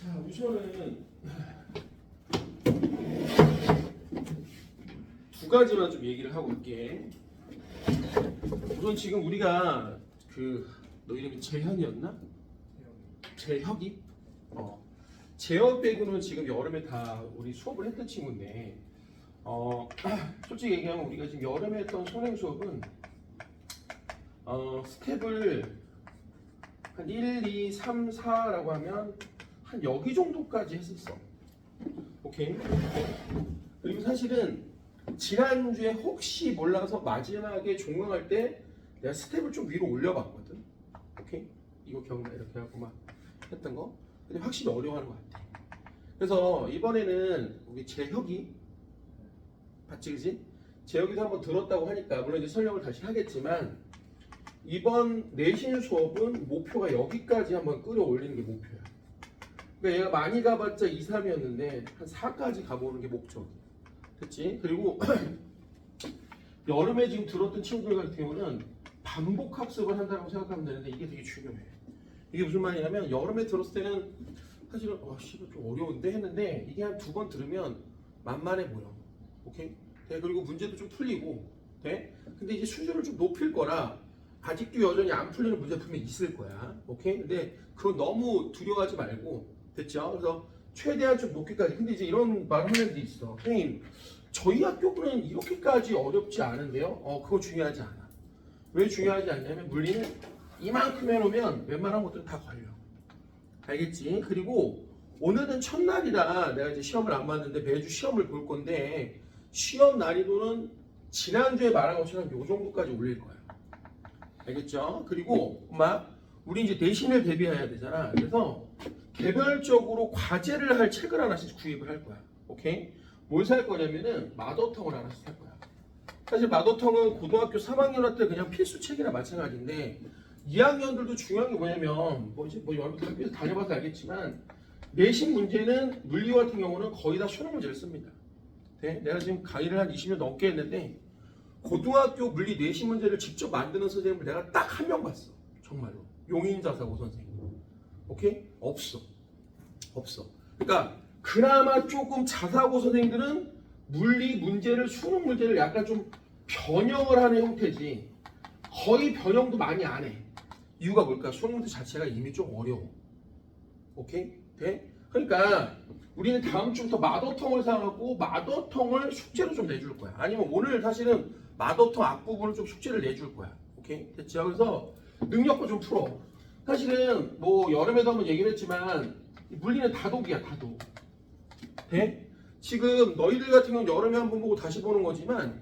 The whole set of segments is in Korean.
자, 우선은 두 가지만 좀 얘기를 하고 올게. 우선 지금 우리가 너 이름이 재현이었나? 재혁이? 재혁 빼고는 지금 여름에 다 우리 수업을 했던 친구인데 솔직히 얘기하면 우리가 지금 여름에 했던 선행 수업은 스텝을 한 1, 2, 3, 4라고 하면 한 여기 정도까지 했었어. 오케이? 그리고 사실은 지난주에 혹시 몰라서 마지막에 종강할 때 내가 스텝을 좀 위로 올려봤거든. 오케이? 이거 기억나? 이렇게 하고 막 했던 거. 근데 확실히 어려워하는 것 같아. 그래서 이번에는 우리 재혁이 봤지, 그지? 재혁이도 한번 들었다고 하니까 물론 이제 설명을 다시 하겠지만 이번 내신 수업은 목표가 여기까지 한번 끌어올리는 게 목표야. 그러니까 얘가 많이 가봤자 2, 3이었는데 한 4까지 가보는 게 목적이야. 됐지? 그리고 여름에 지금 들었던 친구들 같은 경우는 반복 학습을 한다고 생각하면 되는데 이게 되게 중요해. 이게 무슨 말이냐면 여름에 들었을 때는 사실은 좀 어려운데 했는데 이게 한 2번 들으면 만만해 보여. 오케이? 네, 그리고 문제도 좀 풀리고 돼? 근데 이제 수준을 좀 높일 거라 아직도 여전히 안 풀리는 문제 분명히 있을 거야. 오케이? 근데 그건 너무 두려워하지 말고 됐죠? 그래서 최대한 좀 높게까지. 근데 이제 이런 말을 하는 애들이 있어. 선생님, 저희 학교는 이렇게까지 어렵지 않은데요? 그거 중요하지 않아. 왜 중요하지 않냐면 물리는 이만큼 해놓으면 웬만한 것들은 다 걸려. 알겠지? 그리고 오늘은 첫날이라 내가 이제 시험을 안 봤는데 매주 시험을 볼 건데 시험 난이도는 지난주에 말한 것처럼 요 정도까지 올릴 거야. 알겠죠? 그리고 우리 이제 내신을 대비해야 되잖아. 그래서 개별적으로 과제를 할 책을 하나씩 구입을 할 거야. 오케이? 뭘 살 거냐면은 마더텅을 하나씩 살 거야. 사실 마더텅은 고등학교 3학년 때 그냥 필수 책이나 마찬가지인데 2학년들도 중요한 게 뭐냐면 여러분들 학교에서 다녀봐서 알겠지만 내신 문제는 물리 같은 경우는 거의 다 수능 문제를 씁니다. 네? 내가 지금 강의를 한 20년 넘게 했는데 고등학교 물리 내신 문제를 직접 만드는 선생님을 내가 딱 한 명 봤어. 정말로. 용인자사고 선생님. 오케이? 없어. 그러니까 그나마 조금 자사고 선생님들은 물리 문제를 수능 문제를 약간 좀 변형을 하는 형태지 거의 변형도 많이 안 해. 이유가 뭘까? 수능 문제 자체가 이미 좀 어려워. 오케이? 돼? 그러니까 우리는 다음 주부터 마더텅을 사갖고 마더텅을 숙제로 좀 내줄 거야. 아니면 오늘 사실은 마더텅 앞부분을 좀 숙제를 내줄 거야. 오케이? 됐죠? 그래서 능력도 좀 풀어. 사실은 여름에도 한번 얘기를 했지만 물리는 다독이야, 다독. 돼? 지금 너희들 같은 경우는 여름에 한번 보고 다시 보는 거지만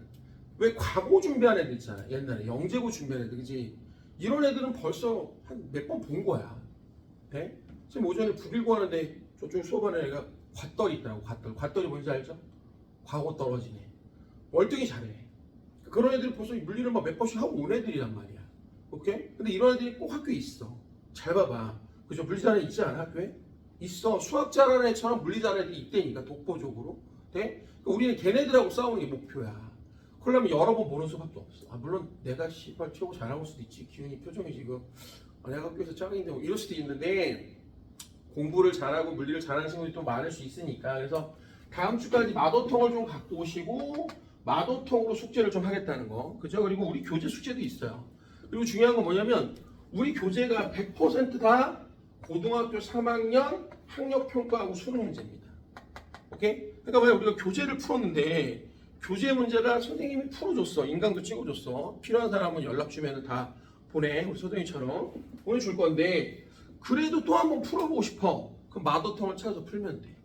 왜 과고 준비한 애들 있잖아. 옛날에 영재고 준비한 애들, 그지? 이런 애들은 벌써 한 몇 번 본 거야. 돼? 지금 오전에 북일고 하는데 저쪽 수업하는 애가 괄떨이 있더라고. 괄떨이 뭔지 알죠? 과거 떨어지네. 월등히 잘해. 그런 애들이 벌써 물리를 몇 번씩 하고 온 애들이란 말이야. 오케이? 근데 이런 애들이 꼭 학교에 있어. 잘 봐봐. 그죠? 물리 잘하는 애 있지 않아? 학교에? 있어. 수학 잘하는 애처럼 물리 잘하는 애들이 있다니까. 독보적으로. 돼? 그러니까 우리는 걔네들하고 싸우는 게 목표야. 그러려면 여러 번 보는 수밖에 없어. 물론 내가 씨발 최고 잘하고 수도 있지. 기훈이 표정이 지금 내가 학교에서 짱인데 이럴 수도 있는데 공부를 잘하고 물리를 잘하는 친구들이 또 많을 수 있으니까. 그래서 다음 주까지 마더텅을 좀 갖고 오시고 마더텅으로 숙제를 좀 하겠다는 거. 그죠? 그리고 우리 교재 숙제도 있어요. 그리고 중요한 건 뭐냐면 우리 교재가 100% 다 고등학교 3학년 학력평가하고 수능 문제입니다. 오케이? 그러니까 만약 우리가 교재를 풀었는데 교재 문제가 선생님이 풀어줬어. 인강도 찍어줬어. 필요한 사람은 연락 주면 다 보내. 우리 선생님처럼 보내줄 건데 그래도 또 한번 풀어보고 싶어. 그럼 마더텅을 찾아서 풀면 돼.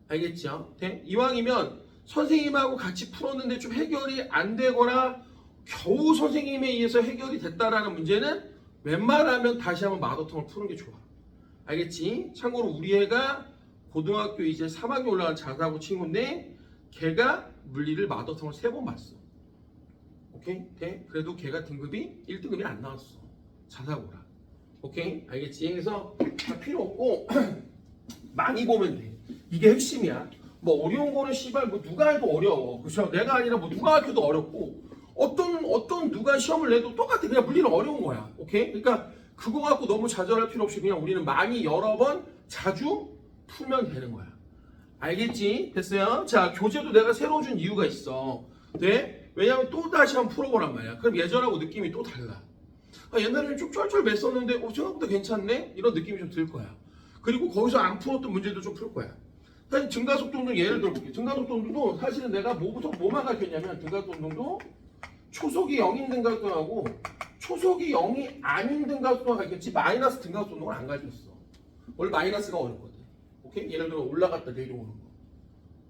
알겠죠? 돼? 이왕이면 선생님하고 같이 풀었는데 좀 해결이 안 되거나 겨우 선생님에 의해서 해결이 됐다라는 문제는 웬만하면 다시 한번 마더텅을 푸는 게 좋아. 알겠지? 참고로 우리 애가 고등학교 이제 3학년 올라간 자사고 친구인데 걔가 물리를 마더텅을 3번 봤어. 오케이? 돼? 그래도 걔가 등급이 1등급이 안 나왔어. 자사고라. 오케이? 알겠지? 그래서 다 필요 없고 많이 보면 돼. 이게 핵심이야. 어려운 거는 씨발 누가 해도 어려워. 그렇죠? 내가 아니라 누가 해도 어렵고 어떤 누가 시험을 내도 똑같아. 그냥 물리는 어려운 거야. 오케이? 그러니까 그거 갖고 너무 좌절할 필요 없이 그냥 우리는 많이 여러 번 자주 풀면 되는 거야. 알겠지? 됐어요? 자, 교재도 내가 새로 준 이유가 있어. 네? 왜냐면 또 다시 한번 풀어보란 말이야. 그럼 예전하고 느낌이 또 달라. 아, 옛날에는 좀 쫄쫄 맸었는데 생각보다 괜찮네? 이런 느낌이 좀 들 거야. 그리고 거기서 안 풀었던 문제도 좀 풀 거야. 사실 증가속도운동 예를 들어볼게. 증가속도운동도 사실은 내가 뭐만 가르쳤냐면 증가속도운동도 초속이 0인 등가속도하고 초속이 0이 아닌 등가속도가 가르쳤지 마이너스 등가속도운동을 안 가르쳤어. 원래 마이너스가 어렵거든. 오케이? 예를 들어 올라갔다 내려오는 거.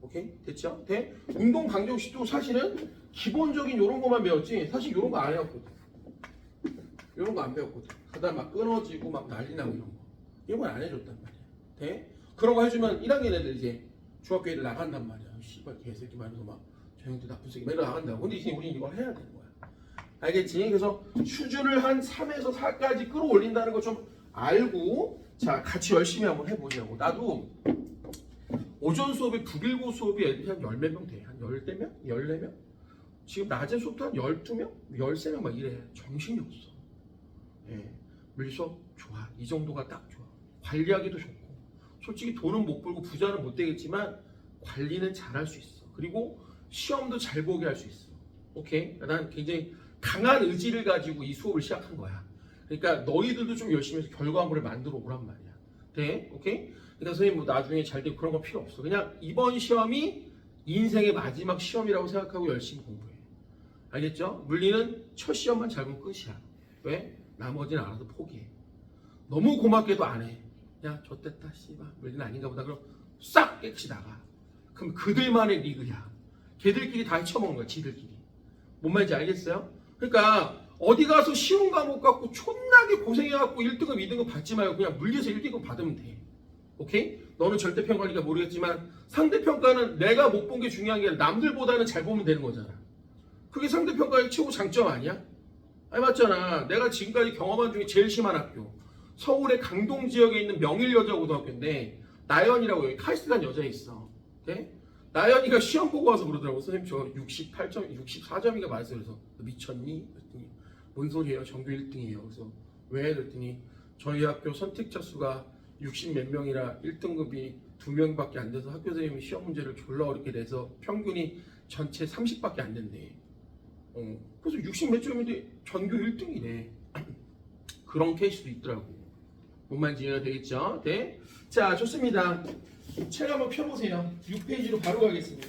오케이? 됐죠? 돼? 운동 방정식도 사실은 기본적인 요런 것만 배웠지 사실 요런 거 안 배웠거든. 요런 거 안 배웠거든. 그다음 막 끊어지고 막 난리 나고 이런 거. 이런 건 안 해줬단 말이야. 돼? 그런 거 해주면 1학년 애들 이제 중학교 애들 나간단 말이야. 씨발 개새끼 말해서 막 저형들 나쁜 새끼 막 이러고 나간다고. 근데 이제 우리는 이걸 해야 되는 거야. 알겠지? 그래서 수준을 한 3에서 4까지 끌어올린다는 거 좀 알고 자 같이 열심히 한번 해보자고. 나도 오전 수업에 북일고 수업이 애들이 한 10몇 명 돼. 한 10대 명? 14명? 지금 낮에 수업도 한 12명? 13명 막 이래. 정신이 없어. 예. 물리수업 좋아. 이 정도가 딱 좋아. 관리하기도 좋고. 솔직히 돈은 못 벌고 부자는 못 되겠지만 관리는 잘할 수 있어. 그리고 시험도 잘 보게 할 수 있어. 오케이? 난 굉장히 강한 의지를 가지고 이 수업을 시작한 거야. 그러니까 너희들도 좀 열심히 해서 결과물을 만들어 오란 말이야. 돼? 오케이? 그러니까 선생님 뭐 나중에 잘 되고 그런 거 필요 없어. 그냥 이번 시험이 인생의 마지막 시험이라고 생각하고 열심히 공부해. 알겠죠? 물리는 첫 시험만 잘 보면 끝이야. 왜? 나머지는 알아서 포기해. 너무 고맙게도 안 해. 야, 좆됐다, 씨발. 물리는 아닌가 보다. 그럼 싹 깨끗이 나가. 그럼 그들만의 리그야. 걔들끼리 다 헤쳐먹는 거야, 지들끼리. 뭔 말인지 알겠어요? 그러니까 어디 가서 쉬운 과목 갖고 존나게 고생해갖고 1등급, 2등급 받지 말고 그냥 물리에서 1등급 받으면 돼. 오케이? 너는 절대평가니까 모르겠지만 상대평가는 내가 못 본 게 중요한 게 아니라 남들보다는 잘 보면 되는 거잖아. 그게 상대평가의 최고 장점 아니야? 아니 맞잖아. 내가 지금까지 경험한 중에 제일 심한 학교 서울의 강동 지역에 있는 명일여자고등학교인데 나연이라고 여기 카이스트란 여자 있어. 오케이? 나연이가 시험 보고 와서 그러더라고. 선생님 저 68점, 64점인가 맞았어요. 그래서 미쳤니? 그랬더니 뭔 소리예요? 전교 1등이에요. 그래서 왜? 그랬더니 저희 학교 선택자 수가 60 몇 명이라 1등급이 2명밖에 안 돼서 학교 선생님이 시험 문제를 졸라 어렵게 내서 평균이 전체 30밖에 안 된대. 그래서 60 몇 점인데 전교 1등이래. 그런 케이스도 있더라고. 뭔 말인지 이해가 되겠죠? 네. 자, 좋습니다. 책 한번 펴보세요. 6페이지로 바로 가겠습니다.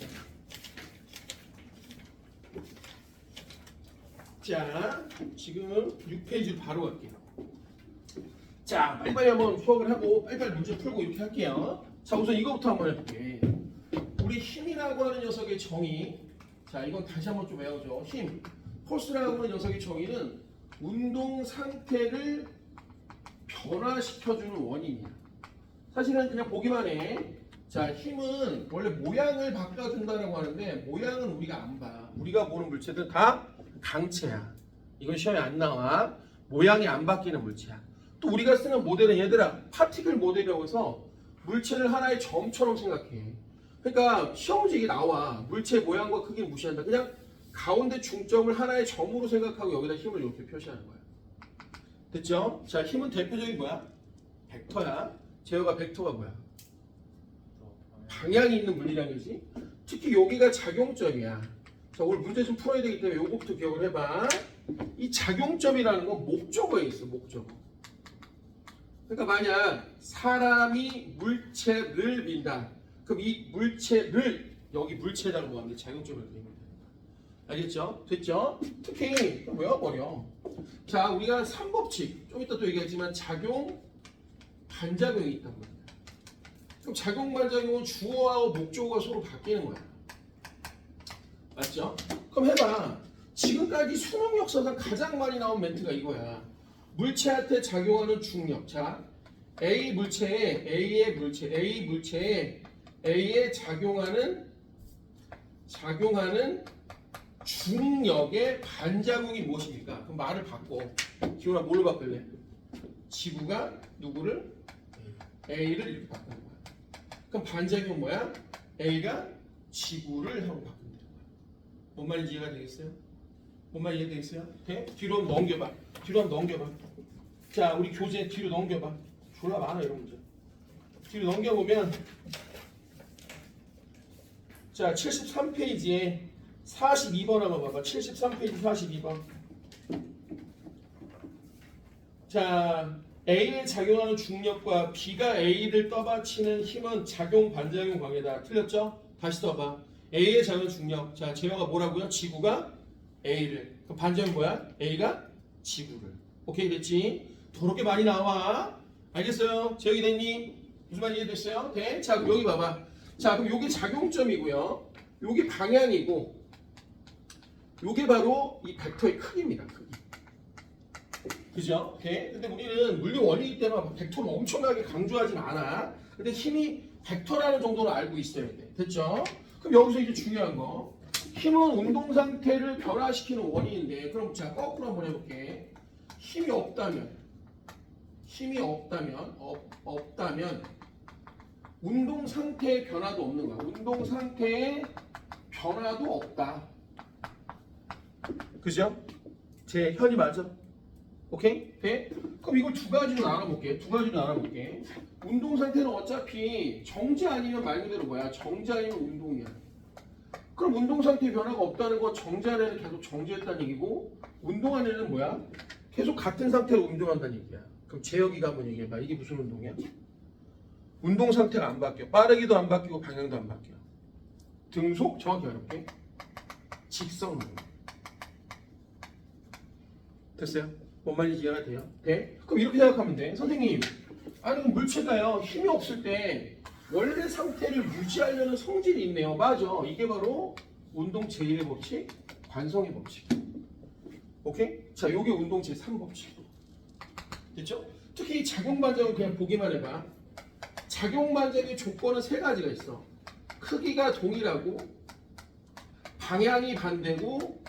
자, 지금 6페이지로 바로 갈게요. 자, 빨리빨리 한번 수업을 하고 빨리빨리 문제 풀고 이렇게 할게요. 자, 우선 이거부터 한번 해볼게. 우리 힘이라고 하는 녀석의 정의. 자, 이건 다시 한번 좀 외워줘. 힘. 포스라고 하는 녀석의 정의는 운동 상태를 변화시켜주는 원인이야. 사실은 그냥 보기만 해. 자, 힘은 원래 모양을 바꿔준다고 하는데 모양은 우리가 안 봐. 우리가 보는 물체들은 다 강체야. 이건 시험에 안 나와. 모양이 안 바뀌는 물체야. 또 우리가 쓰는 모델은 얘들아 파티클 모델이라고 해서 물체를 하나의 점처럼 생각해. 그러니까 시험 문제 이게 나와. 물체 모양과 크기를 무시한다. 그냥 가운데 중점을 하나의 점으로 생각하고 여기다 힘을 이렇게 표시하는 거야. 됐죠? 자, 힘은 대표적인 뭐야? 벡터야. 제어가 벡터가 뭐야? 방향이 있는 물리량이지. 특히 여기가 작용점이야. 자, 오늘 문제 좀 풀어야 되기 때문에 요거부터 기억을 해봐. 이 작용점이라는 건 목적어에 있어. 목적어. 그러니까 만약 사람이 물체를 민다. 그럼 이 물체를 여기 물체라고 하는데 작용점을 그리면 돼. 알겠죠? 됐죠? 특히 외워버려. 자, 우리가 3법칙 좀 이따 또 얘기하지만 작용, 반작용이 있단 말이야. 그럼 작용, 반작용은 주어와 목적어가 서로 바뀌는 거야. 맞죠? 그럼 해봐. 지금까지 수능 역사상 가장 많이 나온 멘트가 이거야. 물체한테 작용하는 중력. 자, A 물체에 A에 작용하는 중력의 반작용이 무엇입니까? 그럼 말을 바꿔. 기훈아 뭘로 바꿀래? 지구가 누구를? A를 이렇게 바꾸는 거야. 그럼 반작용 뭐야? A가 지구를 하고 바꾸는 거야. 뭔 말인지 이해가 되겠어요? 뭔 말인지 이해되겠어요? 돼? 뒤로 한번 넘겨봐. 자, 우리 교재 뒤로 넘겨봐. 졸라 많아 이런 문제. 뒤로 넘겨보면 자 73페이지에 42번 한번 봐봐. 73페이지 42번. 자 A에 작용하는 중력과 B가 A를 떠받치는 힘은 작용 반작용 관계다. 틀렸죠? 다시 써봐. A에 작용하는 중력. 자 제어가 뭐라고요? 지구가 A를. 그럼 반작용 뭐야? A가 지구를. 오케이 됐지? 더럽게 많이 나와. 알겠어요? 제어기 됐니? 무슨 말인지 이해됐어요? 돼? 자 그럼 여기 봐봐. 자 그럼 요게 작용점이고요. 요게 방향이고 요게 바로 이 벡터의 크기입니다. 크기. 그죠? 오케이? 근데 우리는 물리 원리이기 때문에 벡터를 엄청나게 강조하진 않아. 근데 힘이 벡터라는 정도로 알고 있어야 돼. 됐죠? 그럼 여기서 이제 중요한 거. 힘은 운동 상태를 변화시키는 원인인데 그럼 자 거꾸로 한번 해볼게. 힘이 없다면 운동 상태의 변화도 없는 거야. 운동 상태의 변화도 없다. 그죠? 제 현이 맞아. 오케이? 돼? 그럼 이걸 두 가지로 나눠볼게. 운동 상태는 어차피 정지 아니면 말 그대로 뭐야? 정지 아니면 운동이야. 그럼 운동 상태의 변화가 없다는 건 정지 안에는 계속 정지했다는 얘기고 운동 안에는 뭐야? 계속 같은 상태로 운동한다는 얘기야. 그럼 제어기가 한번 얘기해봐. 이게 무슨 운동이야? 운동 상태가 안 바뀌어. 빠르기도 안 바뀌고 방향도 안 바뀌어. 등속 정확히 어렵게 직선 운동. 됐어요? 뭔 말인지 이해가 돼요? 돼? 그럼 이렇게 생각하면 돼. 선생님, 아니 물체가요 힘이 없을 때 원래 상태를 유지하려는 성질이 있네요. 맞아. 이게 바로 운동 제1의 법칙, 관성의 법칙. 오케이? 자, 요게 운동 제3법칙. 됐죠? 특히 이 작용 반작용 그냥 보기만 해봐. 작용 반작의 조건은 세 가지가 있어. 크기가 동일하고 방향이 반대고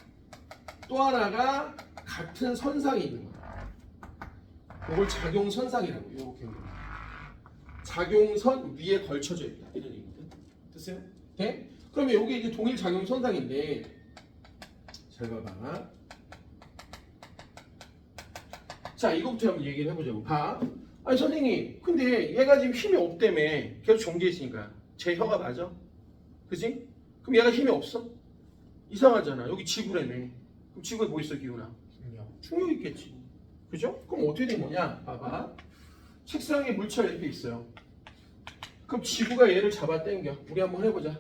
또 하나가 같은 선상에 있는 거야. 이걸 작용선상이라고 이렇게 작용선 위에 걸쳐져 있다 이런 얘기거든. 됐어요? 네? 그러면 이게 이제 동일 작용선상인데 잘 봐봐. 자 이거부터 한번 얘기를 해보자고. 봐. 아니 선생님 근데 얘가 지금 힘이 없다며. 계속 정지했으니까 제 혀가 맞아? 그지? 그럼 얘가 힘이 없어? 이상하잖아. 여기 지구라며. 그럼 지구에 뭐 있어 기훈아? 중력 있겠지. 그죠? 그럼 어떻게 된 거냐? 봐봐. 책상에 물체가 이렇게 있어요. 그럼 지구가 얘를 잡아 당겨. 우리 한번 해보자.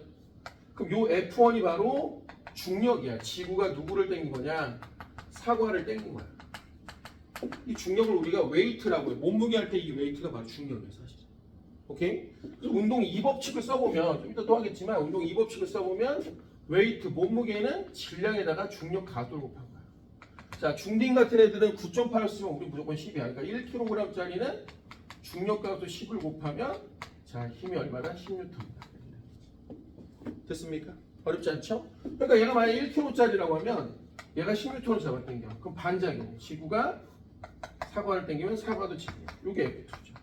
그럼 요 F1이 바로 중력이야. 지구가 누구를 당긴 거냐? 사과를 당긴 거야. 이 중력을 우리가 웨이트라고 해. 몸무게 할 때 이 웨이트가 바로 중력이야 사실. 오케이? 그래서 운동 2법칙을 써보면 좀 이따 또 하겠지만 운동 2법칙을 써보면 웨이트 몸무게는 질량에다가 중력 가속을 곱한 거야. 자 중딩 같은 애들은 9.8을 쓰면 우리 무조건 10이야. 그러니까 1kg짜리는 중력 가속 10을 곱하면 자 힘이 얼마나? 10N입니다. 됐습니까? 어렵지 않죠? 그러니까 얘가 만약 1kg짜리라고 하면 얘가 10N을 잡아 당겨. 그럼 반작용. 지구가 사과를 당기면 사과도 지구야. 요게 F2죠.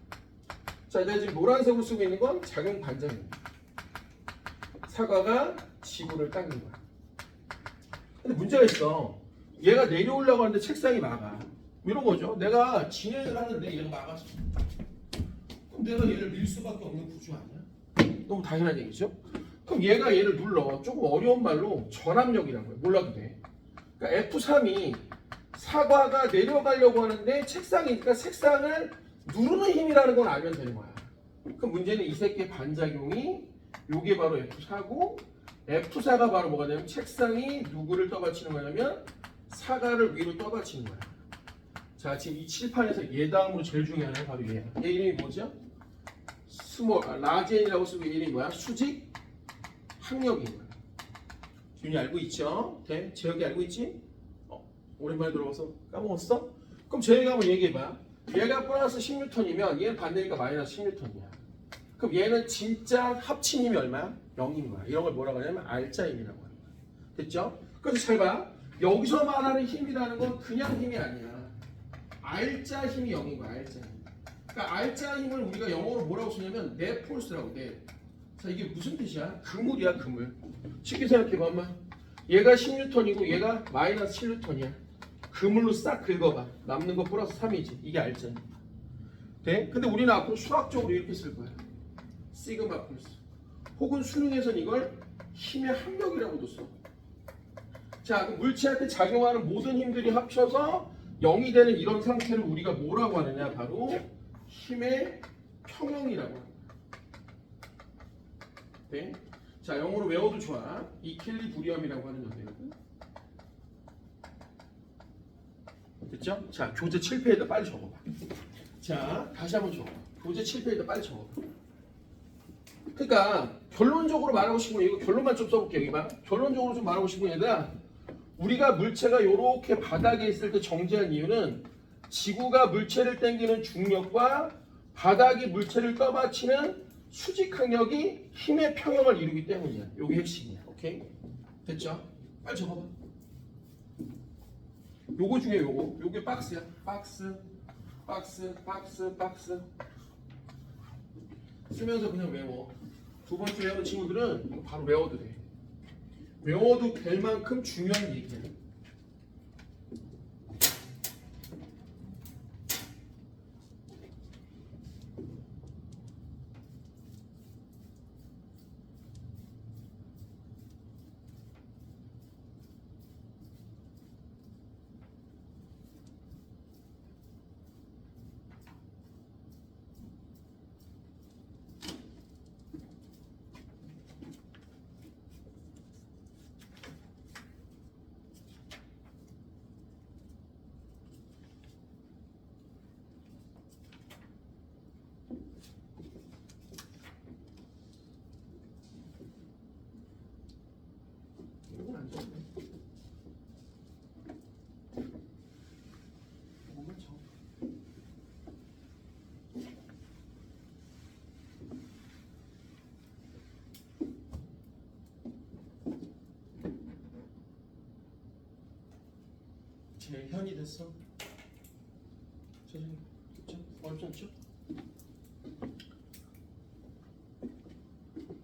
자 내가 지금 노란색으로 쓰고 있는 건 작용 반작용입니다. 사과가 지구를 당긴 거야. 근데 문제가 있어. 얘가 내려오려고 하는데 책상이 막아. 이런 거죠. 내가 진행을 하는데 얘가 막았어. 그럼 내가 얘를 밀 수밖에 없는 구조 아니야? 너무 당연한 얘기죠? 그럼 얘가 얘를 눌러. 조금 어려운 말로 전압력이라고 해. 몰라도 돼. 그러니까 F3이 사과가 내려가려고 하는데 책상이니까 책상을 누르는 힘이라는 걸 알면 되는 거야. 그럼 문제는 이 새끼의 반작용이 요게 바로 F4고 F4가 바로 뭐가 되냐면 책상이 누구를 떠받치는 거냐면 사과를 위로 떠받치는 거야. 자 지금 이 칠판에서 얘 다음으로 제일 중요한 게 바로 얘야. 얘 이름이 뭐죠? 라지엔이라고 쓰고 얘 이름이 뭐야? 수직 항력인 거야. 준이 알고 있죠? 네? 재혁이 알고 있지? 오랜만에 들어와서 까먹었어? 그럼 재혁이가 한번 얘기해봐. 얘가 플러스 10N이면 얘는 반대니까 마이너스 10N이야. 그럼 얘는 진짜 합친 힘이 얼마야? 0인 거야. 이런 걸 뭐라고 하냐면 알짜 힘이라고 하는 거야. 됐죠? 그래서 잘 봐. 여기서 말하는 힘이라는 건 그냥 힘이 아니야. 알짜 힘이 0인 거야. 알짜 힘. 그러니까 알짜 힘을 우리가 영어로 뭐라고 쓰냐면 넷 폴스라고 돼. 자 이게 무슨 뜻이야? 그물이야 그물. 쉽게 생각해봐 엄마. 얘가 10N이고 얘가 마이너스 7N이야. 그물로 싹 긁어봐. 남는 거 플러스 3이지. 이게 알잖아. 돼? 근데 우리는 앞으로 수학적으로 이렇게 쓸 거야. 시그마 플러스. 혹은 수능에선 이걸 힘의 합력이라고도 써. 자, 그럼 물체한테 작용하는 모든 힘들이 합쳐서 0이 되는 이런 상태를 우리가 뭐라고 하느냐? 바로 힘의 평형이라고 합니다. 네? 자, 영어로 외워도 좋아. 이퀄리브리엄이라고 하는 연대거든. 됐죠? 자, 교재 7페이지에 빨리 적어봐. 자, 다시 한번 적어봐. 교재 7페이지에 빨리 적어봐. 그러니까 결론적으로 말하고 싶은 건 이거 결론만 좀 써볼게요. 여기 봐. 결론적으로 좀 말하고 싶은 건 얘들아, 우리가 물체가 이렇게 바닥에 있을 때 정지한 이유는 지구가 물체를 당기는 중력과 바닥이 물체를 떠받치는 수직 항력이 힘의 평형을 이루기 때문이야. 이게 핵심이야. 오케이? 됐죠? 빨리 적어봐. 요거 중에 요거. 요게 박스야. 박스. 쓰면서 그냥 외워. 두 번째 외우는 친구들은 이거 바로 외워도 돼. 외워도 될 만큼 중요한 얘기야. 이건 안 좋네. 이거만 쳐. 현이 됐어. 어렵지 않죠?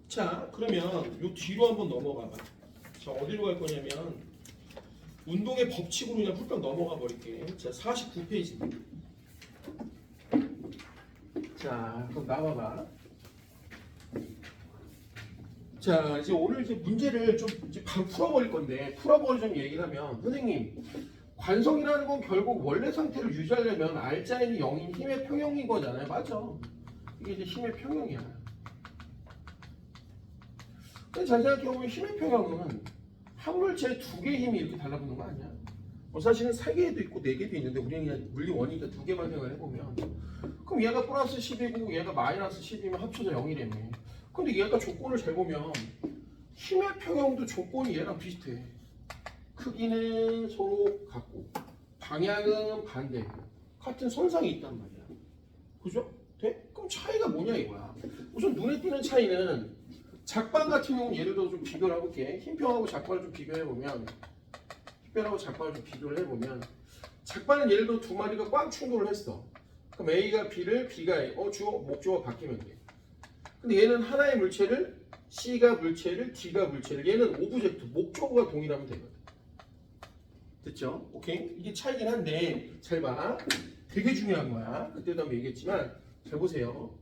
자, 그러면 요 뒤로 한번 넘어가봐. 자, 어디로 갈 거냐면 운동의 법칙으로 그냥 훌쩍 넘어가 버릴게. 자, 49페이지입니다. 자, 그럼 나와봐. 자, 이제 오늘 이제 문제를 좀 이제 바로 풀어버릴 건데, 풀어버리 좀 얘기를 하면, 선생님, 관성이라는 건 결국 원래 상태를 유지하려면 R자인이 0인 힘의 평형인 거잖아요. 맞아. 이게 이제 힘의 평형이야. 근데 잘 생각해보면 힘의 평형은 한 물체에 두 개의 힘이 이렇게 달라붙는 거 아니야? 뭐 사실은 3개도 있고 4개도 있는데 우리는 그냥 물리 원이니까 2개만 생각을 해보면, 그럼 얘가 플러스 10이고 얘가 마이너스 10이면 합쳐서 0이라며. 근데 얘가 조건을 잘 보면 힘의 평형도 조건이 얘랑 비슷해. 크기는 서로 같고 방향은 반대, 같은 선상이 있단 말이야. 그죠? 돼? 그럼 차이가 뭐냐 이거야. 우선 눈에 띄는 차이는 작방 같은 경우는 예를 들어 좀 비교를 해볼게. 흰평하고 작방을 좀 비교해보면, 흰평하고 작방을 좀 비교를 해보면, 작방은 예를 들어 두 마리가 꽉 충돌을 했어. 그럼 A가 B를, B가 A, 주어, 목적어가 바뀌면 돼. 근데 얘는 하나의 물체를, C가 물체를, D가 물체를, 얘는 오브젝트, 목적어가 동일하면 되거든. 됐죠? 오케이? 이게 차이긴 한데 잘 봐. 되게 중요한 거야. 그때도 한번 얘기했지만 잘 보세요.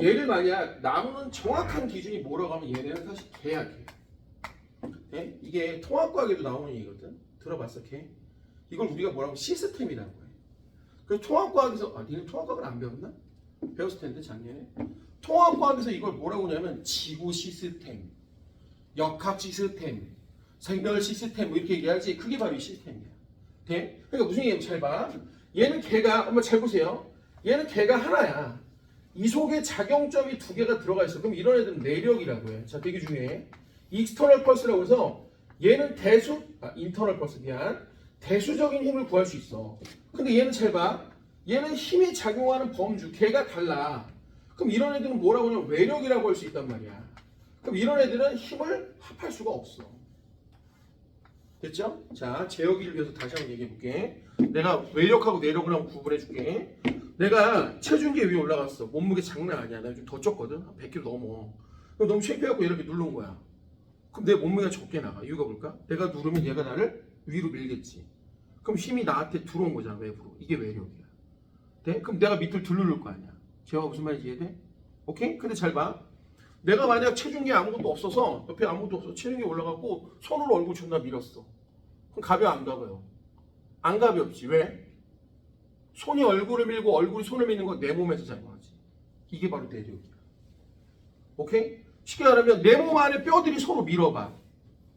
얘를 만약 나누는 정확한 기준이 뭐라고 하면 얘네는 사실 계약해. 네? 이게 통합과학에도 나오는 얘기거든. 들어봤어, 걔? 이걸 우리가 뭐라고 시스템이라고 해. 그래서 통합과학에서 니는 통합과학을 안 배웠나? 배웠을 텐데 작년에. 통합과학에서 이걸 뭐라고 하냐면 지구 시스템, 역학 시스템, 생별 시스템 뭐 이렇게 얘기하지. 그게 바로 이 시스템이야. 돼? 그러니까 무슨 얘기냐면 잘 봐. 얘는 걔가 엄마 잘 보세요. 얘는 걔가 하나야. 이 속에 작용점이 두 개가 들어가 있어. 그럼 이런 애들은 내력이라고 해. 자, 되게 중요해. 익스터널 펄스라고 해서 얘는 인터널 펄스 미안. 대수적인 힘을 구할 수 있어. 근데 얘는 잘 봐. 얘는 힘이 작용하는 범주, 걔가 달라. 그럼 이런 애들은 뭐라고 하냐면 외력이라고 할 수 있단 말이야. 그럼 이런 애들은 힘을 합할 수가 없어. 됐죠? 자, 재혁이를 위해서 다시 한번 얘기해 볼게. 내가 외력하고 내력을 한번 구분해 줄게. 내가 체중계 위에 올라갔어. 몸무게 장난 아니야. 내가 좀 더 쪘거든. 100kg 넘어. 그럼 너무 창피해갖고 이렇게 누른 거야. 그럼 내 몸무게가 적게 나가. 이유가 뭘까? 내가 누르면 얘가 나를 위로 밀겠지. 그럼 힘이 나한테 들어온 거잖아, 외부로. 이게 외력이야. 돼? 그럼 내가 밑을 누를 거 아니야. 제가 무슨 말인지 이해돼? 오케이? 근데 잘 봐. 내가 만약 체중이 아무것도 없어서 옆에 아무것도 없어서 체중이 올라가고 손으로 얼굴 존나 밀었어. 그럼 가벼워 안 가벼워? 안 가볍지. 왜? 손이 얼굴을 밀고 얼굴이 손을 미는 건 내 몸에서 작용하지. 이게 바로 내력이야. 오케이? 쉽게 말하면 내 몸 안에 뼈들이 서로 밀어봐.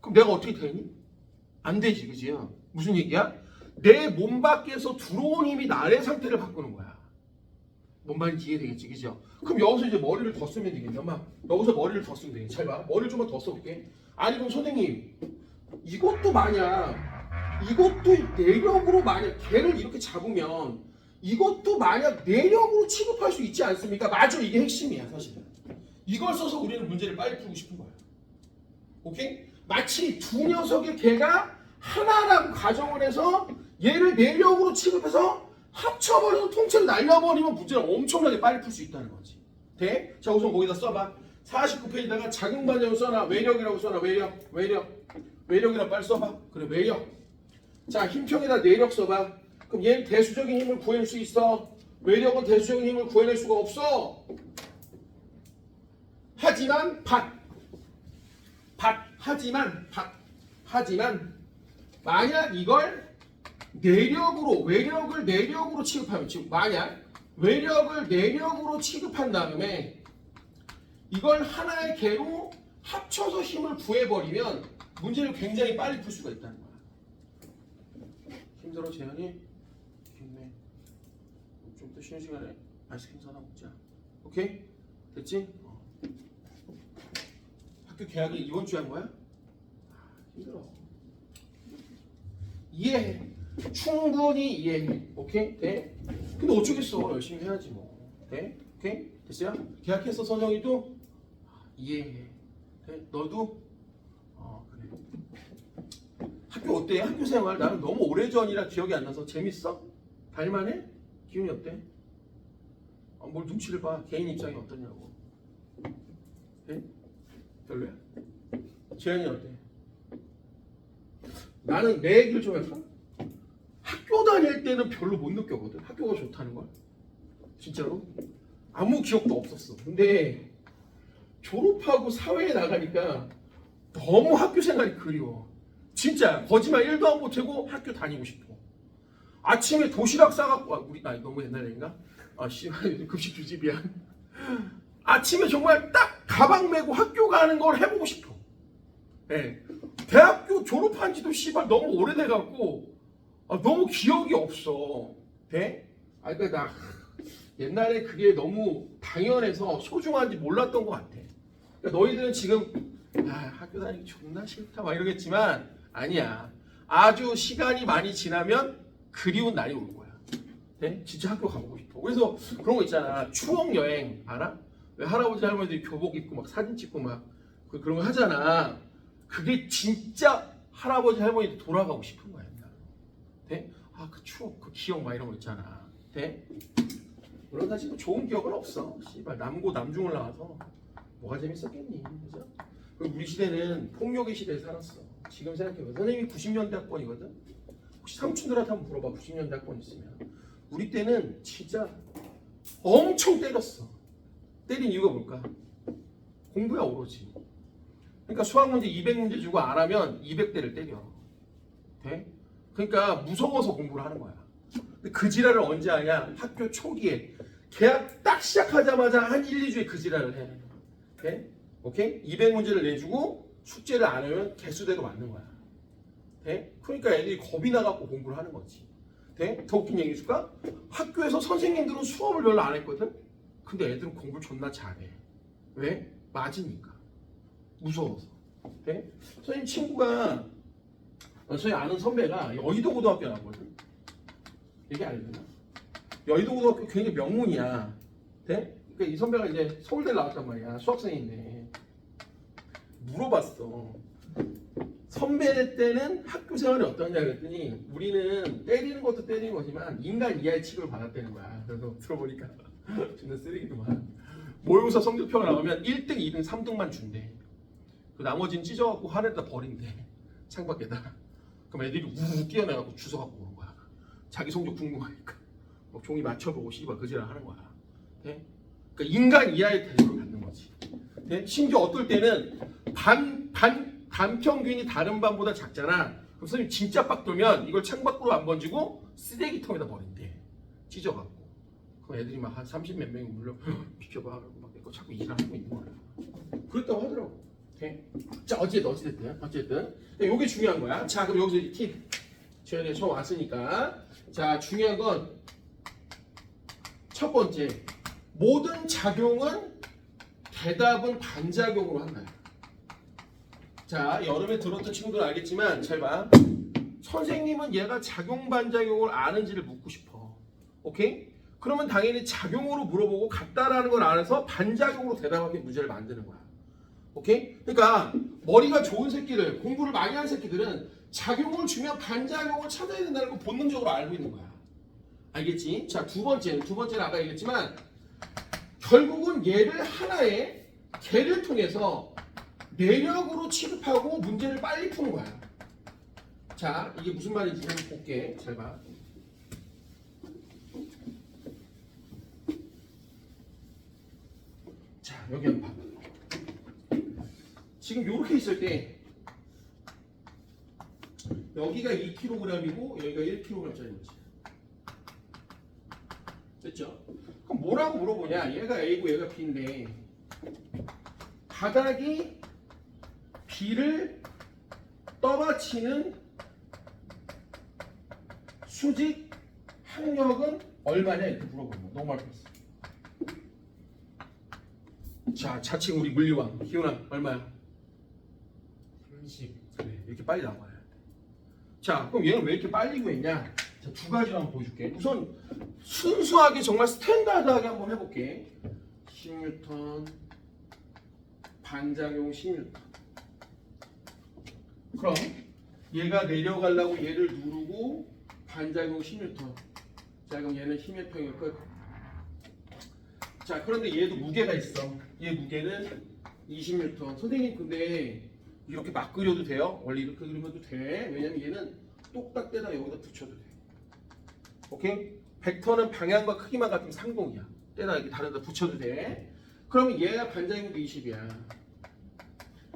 그럼 내가 어떻게 되니? 안 되지, 그지? 무슨 얘기야? 내 몸 밖에서 들어온 힘이 나의 상태를 바꾸는 거야. 뭔 말인지 이해되겠지, 그죠? 그럼 여기서 이제 머리를 더 쓰면 되겠네. 엄마, 여기서 머리를 더 쓰면 되겠네. 잘 봐. 머리를 좀만 더 써볼게. 아니, 그럼 선생님, 이것도 만약, 이것도 내력으로 만약 걔를 이렇게 잡으면 이것도 만약 내력으로 취급할 수 있지 않습니까? 맞아, 이게 핵심이야, 사실은. 이걸 써서 우리는 문제를 빨리 풀고 싶은 거야. 오케이? 마치 두 녀석의 개가 하나라고 가정을 해서 얘를 내력으로 취급해서 합쳐버려서 통째로 날려버리면 문제를 엄청나게 빨리 풀 수 있다는 거지. 돼? 자, 우선 거기다 써봐. 49페이지다가 작용반응을 써놔. 외력이라고 써놔. 외력이라 빨리 써봐. 그래, 외력. 자, 힘평에다 내력 써봐. 그럼 얘는 대수적인 힘을 구해낼 수 있어. 외력은 대수적인 힘을 구해낼 수가 없어. 하지만 하지만 만약 이걸 외력을 내력으로 취급하면, 지금 만약 외력을 내력으로 취급한 다음에 이걸 하나의 개로 합쳐서 힘을 구해버리면 문제를 굉장히 빨리 풀 수가 있다는 거야. 힘들어, 재현이? 힘내. 좀 더 쉬는 시간에 아이스크림 사다 먹자. 오케이? 됐지? 학교 개학이 이번 주에 한 거야? 힘들어. 이해해. 충분히 이해해. 오케이? 돼? 근데 어쩌겠어. 열심히 해야지 뭐. 돼? 오케이? 됐어요? 계약했어, 선영이도? 이해해. 돼? 너도? 그래. 학교 어때? 학교 생활 나는 너무 오래전이라 기억이 안 나서 재밌어? 다닐만해? 기분이 어때? 뭘 눈치를 봐. 개인 입장이 어떠냐고. 돼? 별로야? 재현이 어때? 나는 내 얘기를 좀 할까? 학교 다닐 때는 별로 못 느꼈거든. 학교가 좋다는 걸. 진짜로. 아무 기억도 없었어. 근데 졸업하고 사회에 나가니까 너무 학교 생활이 그리워. 진짜 거짓말 1도 안 보태고 학교 다니고 싶어. 아침에 도시락 싸갖고 우리 너무 옛날 얘기인가? 급식 주지 미안. 아침에 정말 딱 가방 메고 학교 가는 걸 해보고 싶어. 네. 대학교 졸업한 지도 너무 오래돼갖고 너무 기억이 없어. 돼? 그러니까 나 옛날에 그게 너무 당연해서 소중한지 몰랐던 것 같아. 그러니까 너희들은 지금 학교 다니기 존나 싫다 막 이러겠지만 아니야. 아주 시간이 많이 지나면 그리운 날이 올 거야. 네? 진짜 학교 가보고 싶어. 그래서 그런 거 있잖아. 추억 여행 알아? 왜 할아버지 할머니들이 교복 입고 막 사진 찍고 막 그런 거 하잖아. 그게 진짜 할아버지 할머니들 돌아가고 싶은 거야. 돼? 그 추억, 그 기억 막 이런 거 있잖아. 돼? 물론 사실 좋은 기억은 없어. 씨발 남고 남중을 나와서 뭐가 재밌었겠니? 그죠? 우리 시대는 폭력의 시대에 살았어. 지금 생각해봐. 선생님이 90년대 학번이거든. 혹시 삼촌들한테 한번 물어봐. 90년대 학번 있으면. 우리 때는 진짜 엄청 때렸어. 때린 이유가 뭘까? 공부야 오로지. 그러니까 수학 문제 200문제 주고 안 하면 200대를 때려. 돼? 그러니까 무서워서 공부를 하는 거야. 근데 그 지랄을 언제 하냐? 학교 초기에. 계약 딱 시작하자마자 한 1, 2주에 그 지랄을 해. 돼? 오케이? 200문제를 내주고 숙제를 안 하면 개수대로 맞는 거야. 돼? 그러니까 애들이 겁이 나갖고 공부를 하는 거지. 돼? 더 웃긴 얘기 해줄까? 학교에서 선생님들은 수업을 별로 안 했거든? 근데 애들은 공부를 존나 잘해. 왜? 맞으니까. 무서워서. 돼? 선생님 친구가 저희 아는 선배가 여의도 고등학교 나왔거든. 얘기 알려나? 여의도 고등학교 굉장히 명문이야. 돼? 그러니까 이 선배가 이제 서울대 나왔단 말이야. 수학생인데 물어봤어. 선배 때는 학교 생활이 어떠냐 그랬더니 우리는 때리는 것도 때리는 거지만 인간 이하의 취급을 받았다는 거야. 그래서 들어보니까 존나 쓰레기구만. 모의고사 성적표가 나오면 1등, 2등, 3등만 준대. 그 나머지는 찢어갖고 하늘에다 버린대. 창밖에다. 그럼 애들이 우우 뛰어나가고 주워 갖고 오는 거야. 자기 성적 궁금하니까 막 종이 맞춰보고 씨발 그지랄 하는 거야. 네? 그러니까 인간 이하의 태도를 갖는 거지. 네? 심지어 어떨 때는 반평균이 다른 반보다 작잖아. 그럼 선생님 진짜 빡 돌면 이걸 창밖으로 안 번지고 쓰레기통에다 버린대. 찢어갖고. 그럼 애들이 막 한 30 몇 명이 물려 비켜봐 하고 막 내거 자꾸 일하고 있는 거야. 그랬다고 하더라고. 네? 자 어쨌든 요게 중요한 거야. 자 그럼 여기서 팁 저희가 처음 왔으니까 자 중요한 건 첫 번째 모든 작용은 대답은 반작용으로 한다. 자 여름에 들었던 친구들은 알겠지만 잘 봐. 선생님은 얘가 작용 반작용을 아는지를 묻고 싶어. 오케이? 그러면 당연히 작용으로 물어보고 같다라는 걸 알아서 반작용으로 대답하게 문제를 만드는 거야. 오케이? 그러니까 머리가 좋은 새끼들, 공부를 많이 한 새끼들은 작용을 주면 반작용을 찾아야 된다는 걸 본능적으로 알고 있는 거야. 알겠지? 자, 두 번째는 아까 얘기했지만 결국은 얘를 하나의 개를 통해서 내력으로 취급하고 문제를 빨리 푸는 거야. 자, 이게 무슨 말인지 한번 볼게. 잘 봐. 자, 여기 한번 봐봐. 지금 이렇게 있을 때 여기가 2kg이고 여기가 1kg짜리 거지. 됐죠? 그럼 뭐라고 물어보냐? 얘가 A고 얘가 B인데 바닥이 B를 떠받치는 수직 항력은 얼마냐? 이렇게 물어보는 거야. 너무 말했어. 자, 자칭 우리 물리왕 기훈아 얼마야? 30. 그래, 이렇게 빨리 나와요. 자, 그럼 얘는 왜 이렇게 빨리 구했냐? 자, 두 가지로 한번 보여줄게. 우선 순수하게 정말 스탠다드하게 한번 해볼게. 10N 반작용 10N. 그럼 얘가 내려가려고 얘를 누르고 반작용 10N. 자, 그럼 얘는 힘의 평균 끝. 자, 그런데 얘도 무게가 있어. 얘 무게는 20N. 선생님 근데 이렇게 막 그려도 돼요? 원래 이렇게 그리면도 돼. 왜냐면 얘는 똑딱 떼다 여기다 붙여도 돼. 오케이? 벡터는 방향과 크기만 같으면 상동이야. 떼다 이렇게 다른 데 붙여도 돼. 그러면 얘가 반작용도 20이야.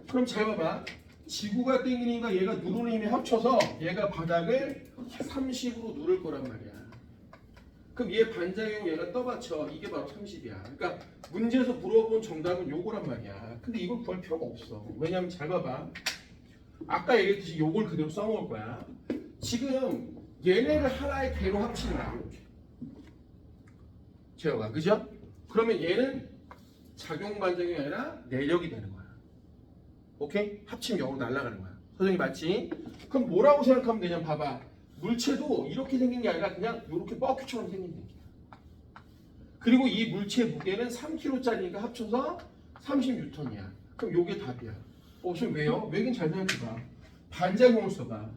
그럼 잘 봐봐. 지구가 땡기는 힘과 얘가 누르는 힘이 합쳐서 얘가 바닥을 30으로 누를 거란 말이야. 그럼 얘 반작용 얘가 떠받쳐. 이게 바로 30이야. 그러니까 문제에서 물어본 정답은 요거란 말이야. 근데 이걸 구할 필요가 없어. 왜냐면 잘 봐봐. 아까 얘기했듯이 요걸 그대로 써먹을 거야. 지금 얘네를 하나의 개로 합치는 거야. 이렇게. 제어가 그죠? 그러면 얘는 작용 반작용이 아니라 내력이 되는 거야. 오케이? 합치면 영으로 날아가는 거야. 선생님 맞지? 그럼 뭐라고 생각하면 되냐 봐봐. 물체도 이렇게 생긴 게 아니라 그냥 이렇게 뻐큐처럼 생긴 새끼야. 그리고 이 물체 무게는 3kg짜리니까 합쳐서 30N이야. 그럼 요게 답이야. 지금 왜요? 왜긴 잘 생각해봐. 반작용을 써봐.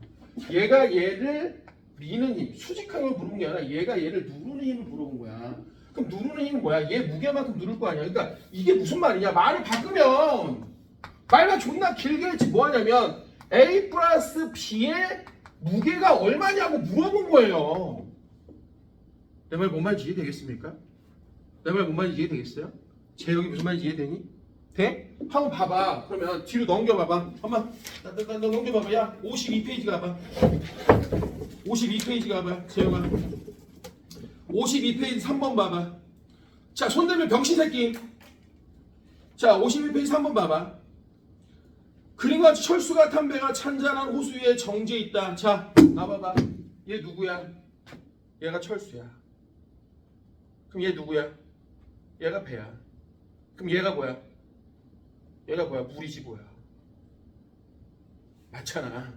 얘가 얘를 미는 힘, 수직항을 물어본 게 아니라 얘가 얘를 누르는 힘을 물어본 거야. 그럼 누르는 힘은 뭐야? 얘 무게만큼 누를 거 아니야. 그러니까 이게 무슨 말이냐? 말을 바꾸면 말만 존나 길게 했지. 뭐 하냐면 A 플러스 B의 무게가 얼마냐고 물어본 거예요. 내 말 뭔 말인지 이해되겠습니까? 내 말 뭔 말인지 이해되겠어요? 제역이 무슨 말인지 이해되니? 돼? 한번 봐봐. 그러면 뒤로 넘겨봐봐. 엄마, 나 넘겨봐봐. 야, 52페이지 가봐. 52페이지 가봐. 재영아. 52페이지 3번 봐봐. 자, 손들면 병신 새끼. 자, 52페이지 3번 봐봐. 그림과 같이 철수가 탄 배가 찬잔한 호수 위에 정지해 있다. 자, 나봐봐. 얘 누구야? 얘가 철수야. 그럼 얘 누구야? 얘가 배야. 그럼 얘가 뭐야? 얘가 뭐야? 물이지 뭐야? 맞잖아.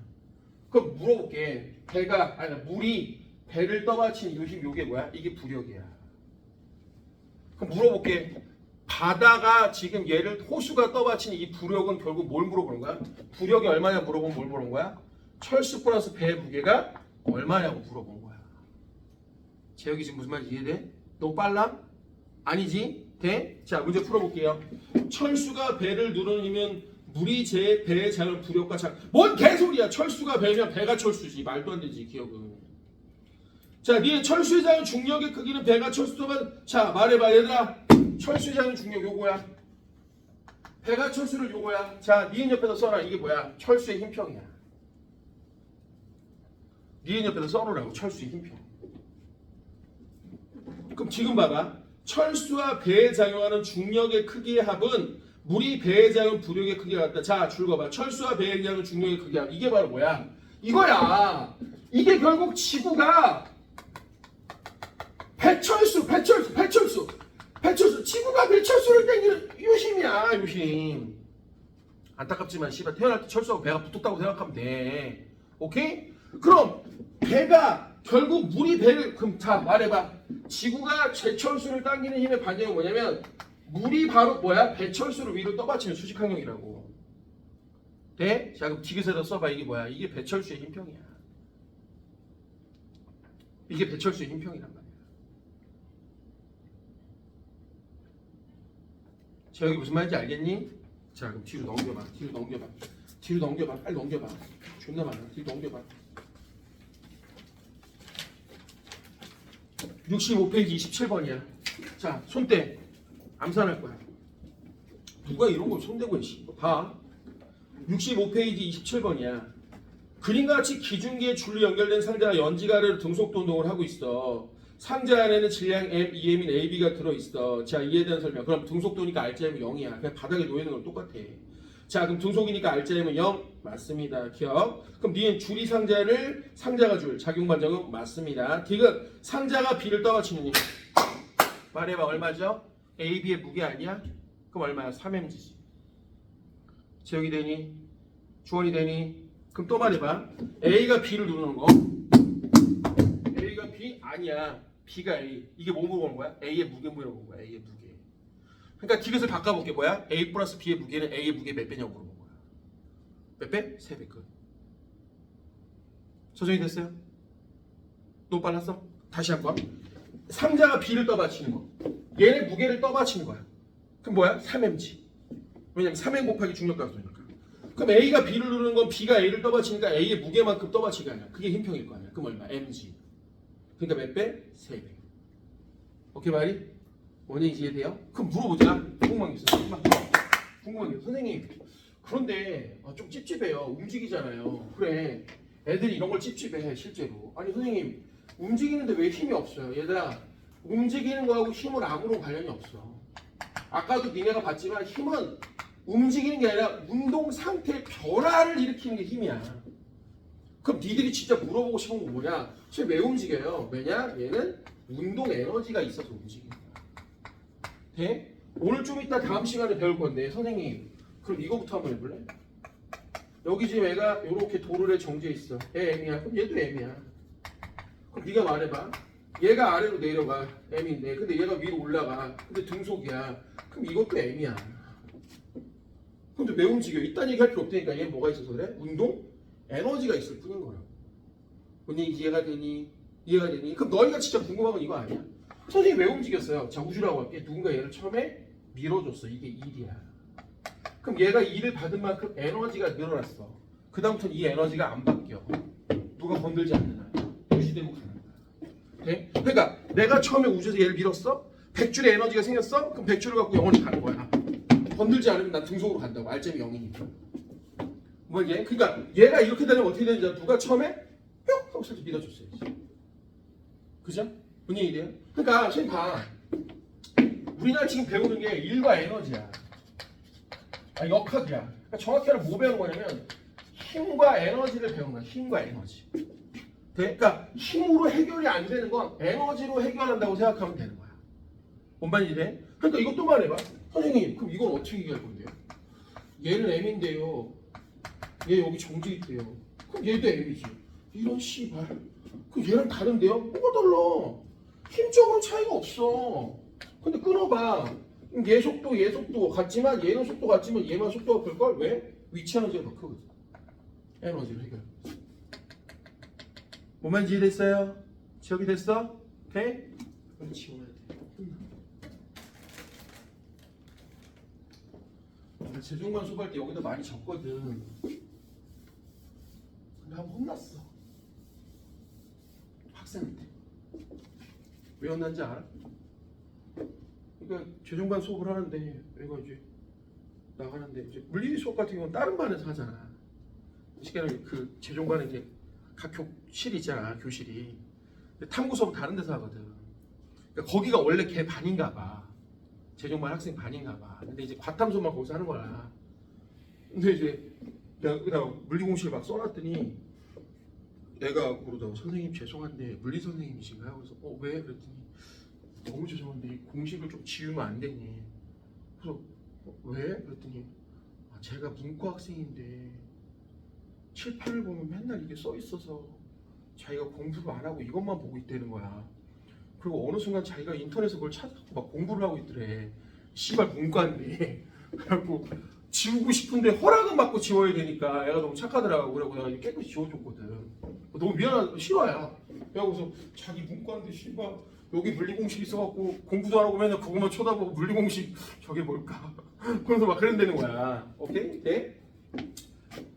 그럼 물어볼게. 배가 아니 물이 배를 떠받친 이 힘 요게 뭐야? 이게 부력이야. 그럼 물어볼게. 바다가 지금 얘를 호수가 떠받친 이 부력은 결국 뭘 물어보는 거야? 부력이 얼마냐 물어보면 뭘 물어보는 거야? 철수 플러스 배의 무게가 얼마냐고 물어본 거야. 재혁이 지금 무슨 말인지 이해돼? 너무 빨라? 아니지? 돼? 자, 문제 풀어볼게요. 철수가 배를 누르는 힘은 물이 제 배에 자는 부력과 뭔 개소리야. 철수가 배면 배가 철수지. 말도 안 되지 기억은. 자, 니네 철수의 작용 중력의 크기는 배가 철수만. 자, 말해봐 얘들아. 철수의 작용 중력 요거야. 배가 철수를 요거야. 자, 니은 옆에서 써라. 이게 뭐야? 철수의 힘평이야. 니은 옆에서 써놓으라고. 철수의 힘평. 그럼 지금 봐봐. 철수와 배에 작용하는 중력의 크기의 합은 물이 배에 작용 부력의 크기가 같다. 자, 줄 거봐. 철수와 배에 작용 중력의 크기의 합. 이게 바로 뭐야? 이거야. 이게 결국 지구가 배철수. 지구가 배철수를 땡기는 요심이야, 요심. 안타깝지만 씨발 태어날 때 철수하고 배가 붙었다고 생각하면 돼. 오케이? 그럼 배가 결국 물이 배를 그럼 자 말해봐. 지구가 제철수를 당기는 힘의 반경이 뭐냐면 물이 바로 뭐야? 배철수를 위로 떠받치는 수직항력이라고. 돼? 자 그럼 디귿에다 써봐. 이게 뭐야? 이게 배철수의 힘평이야. 이게 배철수의 힘평이란 말이야. 자 여기 무슨 말인지 알겠니? 자 그럼 뒤로 넘겨봐. 빨리 넘겨봐. 존나 많아. 뒤로 넘겨봐. 65페이지 27번이야. 자 손대. 암산할 거야. 누가 이런 걸 손대고 해. 봐. 65페이지 27번이야. 그림과 같이 기준기에 줄로 연결된 상자가 연지가 아래로 등속도 운동을 하고 있어. 상자 안에는 질량 M, EM인 AB가 들어있어. 자 이에 대한 설명. 그럼 등속도니까 RGM은 0이야. 그냥 바닥에 놓여있는 거랑 똑같아. 자 그럼 등속이니까 RGM은 0 맞습니다. 기억. 그럼 니은 줄이 상자를 상자가 줄 작용반정은 맞습니다. 디귿 상자가 B를 떠받치는 힘. 말해봐 얼마죠? AB의 무게 아니야? 그럼 얼마야? 3mg지. 제역이 되니? 주원이 되니? 그럼 또 말해봐. A가 B를 누르는 거. A가 B? 아니야. B가 A. 이게 뭐 물어보는 거야? A의 무게 물어보는 거야. A의 무게. 그러니까 디귿을 바꿔볼게. 뭐야? A 플러스 B의 무게는 A의 무게 몇 배냐고 물어본 거야. 몇 배? 3배 끝. 소정이 됐어요? 너무 빨랐어? 다시 한번. 상자가 B를 떠받치는 거. 얘네 무게를 떠받치는 거야. 그럼 뭐야? 3mg. 왜냐면 3m 곱하기 중력각도니까. 그럼 A가 B를 누르는 건 B가 A를 떠받치니까 A의 무게만큼 떠받치가 아니야. 그게 힘평일 거 아니야. 그럼 얼마? mg. 그러니까 몇 배? 3배. 오케이 말이? 원인이 이해돼요? 그럼 물어보자. 궁금한 게 있어. 궁금한 게 있어. 선생님 그런데 좀 찝찝해요. 움직이잖아요. 그래. 애들이 이런 걸 찝찝해 실제로. 아니 선생님 움직이는데 왜 힘이 없어요? 얘들아 움직이는 거하고 힘은 아무런 관련이 없어. 아까도 니네가 봤지만 힘은 움직이는 게 아니라 운동 상태의 변화를 일으키는 게 힘이야. 그럼 니들이 진짜 물어보고 싶은 건 뭐냐? 사실 왜 움직여요? 왜냐? 얘는 운동 에너지가 있어서 움직이는 거야. 돼? 오늘 좀 이따 다음 시간에 배울 건데 선생님 그럼 이거부터 한번 해볼래? 여기 지금 애가 이렇게 도르래 정지해 있어. 얘 M이야. 그럼 얘도 M이야. 그럼 네가 말해봐. 얘가 아래로 내려가. M인데 근데 얘가 위로 올라가. 근데 등속이야. 그럼 이것도 M이야. 근데 왜 움직여? 이딴 얘기할 필요 없다니까. 얘 뭐가 있어서 그래? 운동? 에너지가 있을 뿐인 거야. 언니 이해가 되니? 이해가 되니? 그럼 너희가 진짜 궁금한 건 이거 아니야? 선생님이 왜 움직였어요? 자 우주라고 할게. 누군가 얘를 처음에 밀어줬어. 이게 1이야. 그럼 얘가 2를 받은 만큼 에너지가 늘어났어. 그 다음부터는 이 에너지가 안 바뀌어. 누가 건들지 않는 한 유지되고 가는 거야. 네? 그러니까 내가 처음에 우주에서 얘를 밀었어? 100줄의 에너지가 생겼어? 그럼 100줄을 갖고 영원히 가는 거야. 건들지 않으면 난 등속으로 간다고. RGM이 0이니까. 뭐 이게? 그러니까 얘가 이렇게 되면 어떻게 되는지 알아? 누가 처음에 뿅 하고 살짝 밀어줬어야지. 그죠? 뭔 얘기돼요? 그러니까 선생님 봐. 우리나라 지금 배우는 게 일과 에너지야. 역학이야. 그러니까 정확히 하면 뭐 배우는 거냐면 힘과 에너지를 배우는 거야. 힘과 에너지. 그러니까 힘으로 해결이 안 되는 건 에너지로 해결한다고 생각하면 되는 거야. 뭔 말인지 돼? 그러니까 이것도 말해봐. 선생님 그럼 이건 어떻게 얘기할 건데요? 얘는 M인데요. 얘 여기 정지 있대요. 그럼 얘도 M이지. 이런 씨발. 그럼 얘랑 다른데요? 뭐가 달라? 힘적으로 차이가 없어. 근데 끊어봐. 얘 속도 같지만 얘는 속도 같지만 얘만 속도가 클걸? 왜? 위치 에너지가 더 크거든. 에너지를 해결. 뭔 말인지 이해됐어요? 지역이 됐어? 돼? 빨리 지워야 돼. 재중반 수업할 때 여기다 많이 적거든. 근데 한번 혼났어. 학생한테. 왜 혼난지 알아? 그러니까 재정반 수업을 하는데 얘가 이제 나가는데 이제 물리 수업 같은 경우는 다른 반에서 하잖아. 이 시간에 그 재정반에 이제 각 교실이 있잖아, 교실이. 근데 탐구 수업은 다른 데서 하거든. 그러니까 거기가 원래 걔 반인가 봐. 재정반 학생 반인가 봐. 근데 이제 과탐 수업만 거기서 하는 거야. 근데 이제 내가 그다가 물리 공식을 막 써놨더니 애가 그러더라고. 선생님 죄송한데 물리 선생님이신가요? 그래서 왜? 그랬더니 너무 죄송한데 이 공식을 좀 지우면 안 되니? 그래서 왜? 그랬더니 제가 문과 학생인데 칠판을 보면 맨날 이게 써 있어서 자기가 공부를 안 하고 이것만 보고 있다는 거야. 그리고 어느 순간 자기가 인터넷에서 그걸 찾아서 막 공부를 하고 있더래. 씨발 문과인데. 그래갖고 지우고 싶은데 허락은 받고 지워야 되니까 애가 너무 착하더라고. 그래고 내가 깨끗이 지워줬거든. 너무 미안한 싫어요. 그래서 자기 문과인데 씨발 여기 물리공식 있어갖고 공부도 안 하고 맨날 그것만 쳐다보고 물리공식 저게 뭘까? 그래서 막 그런다는 거야. 오케이? 네?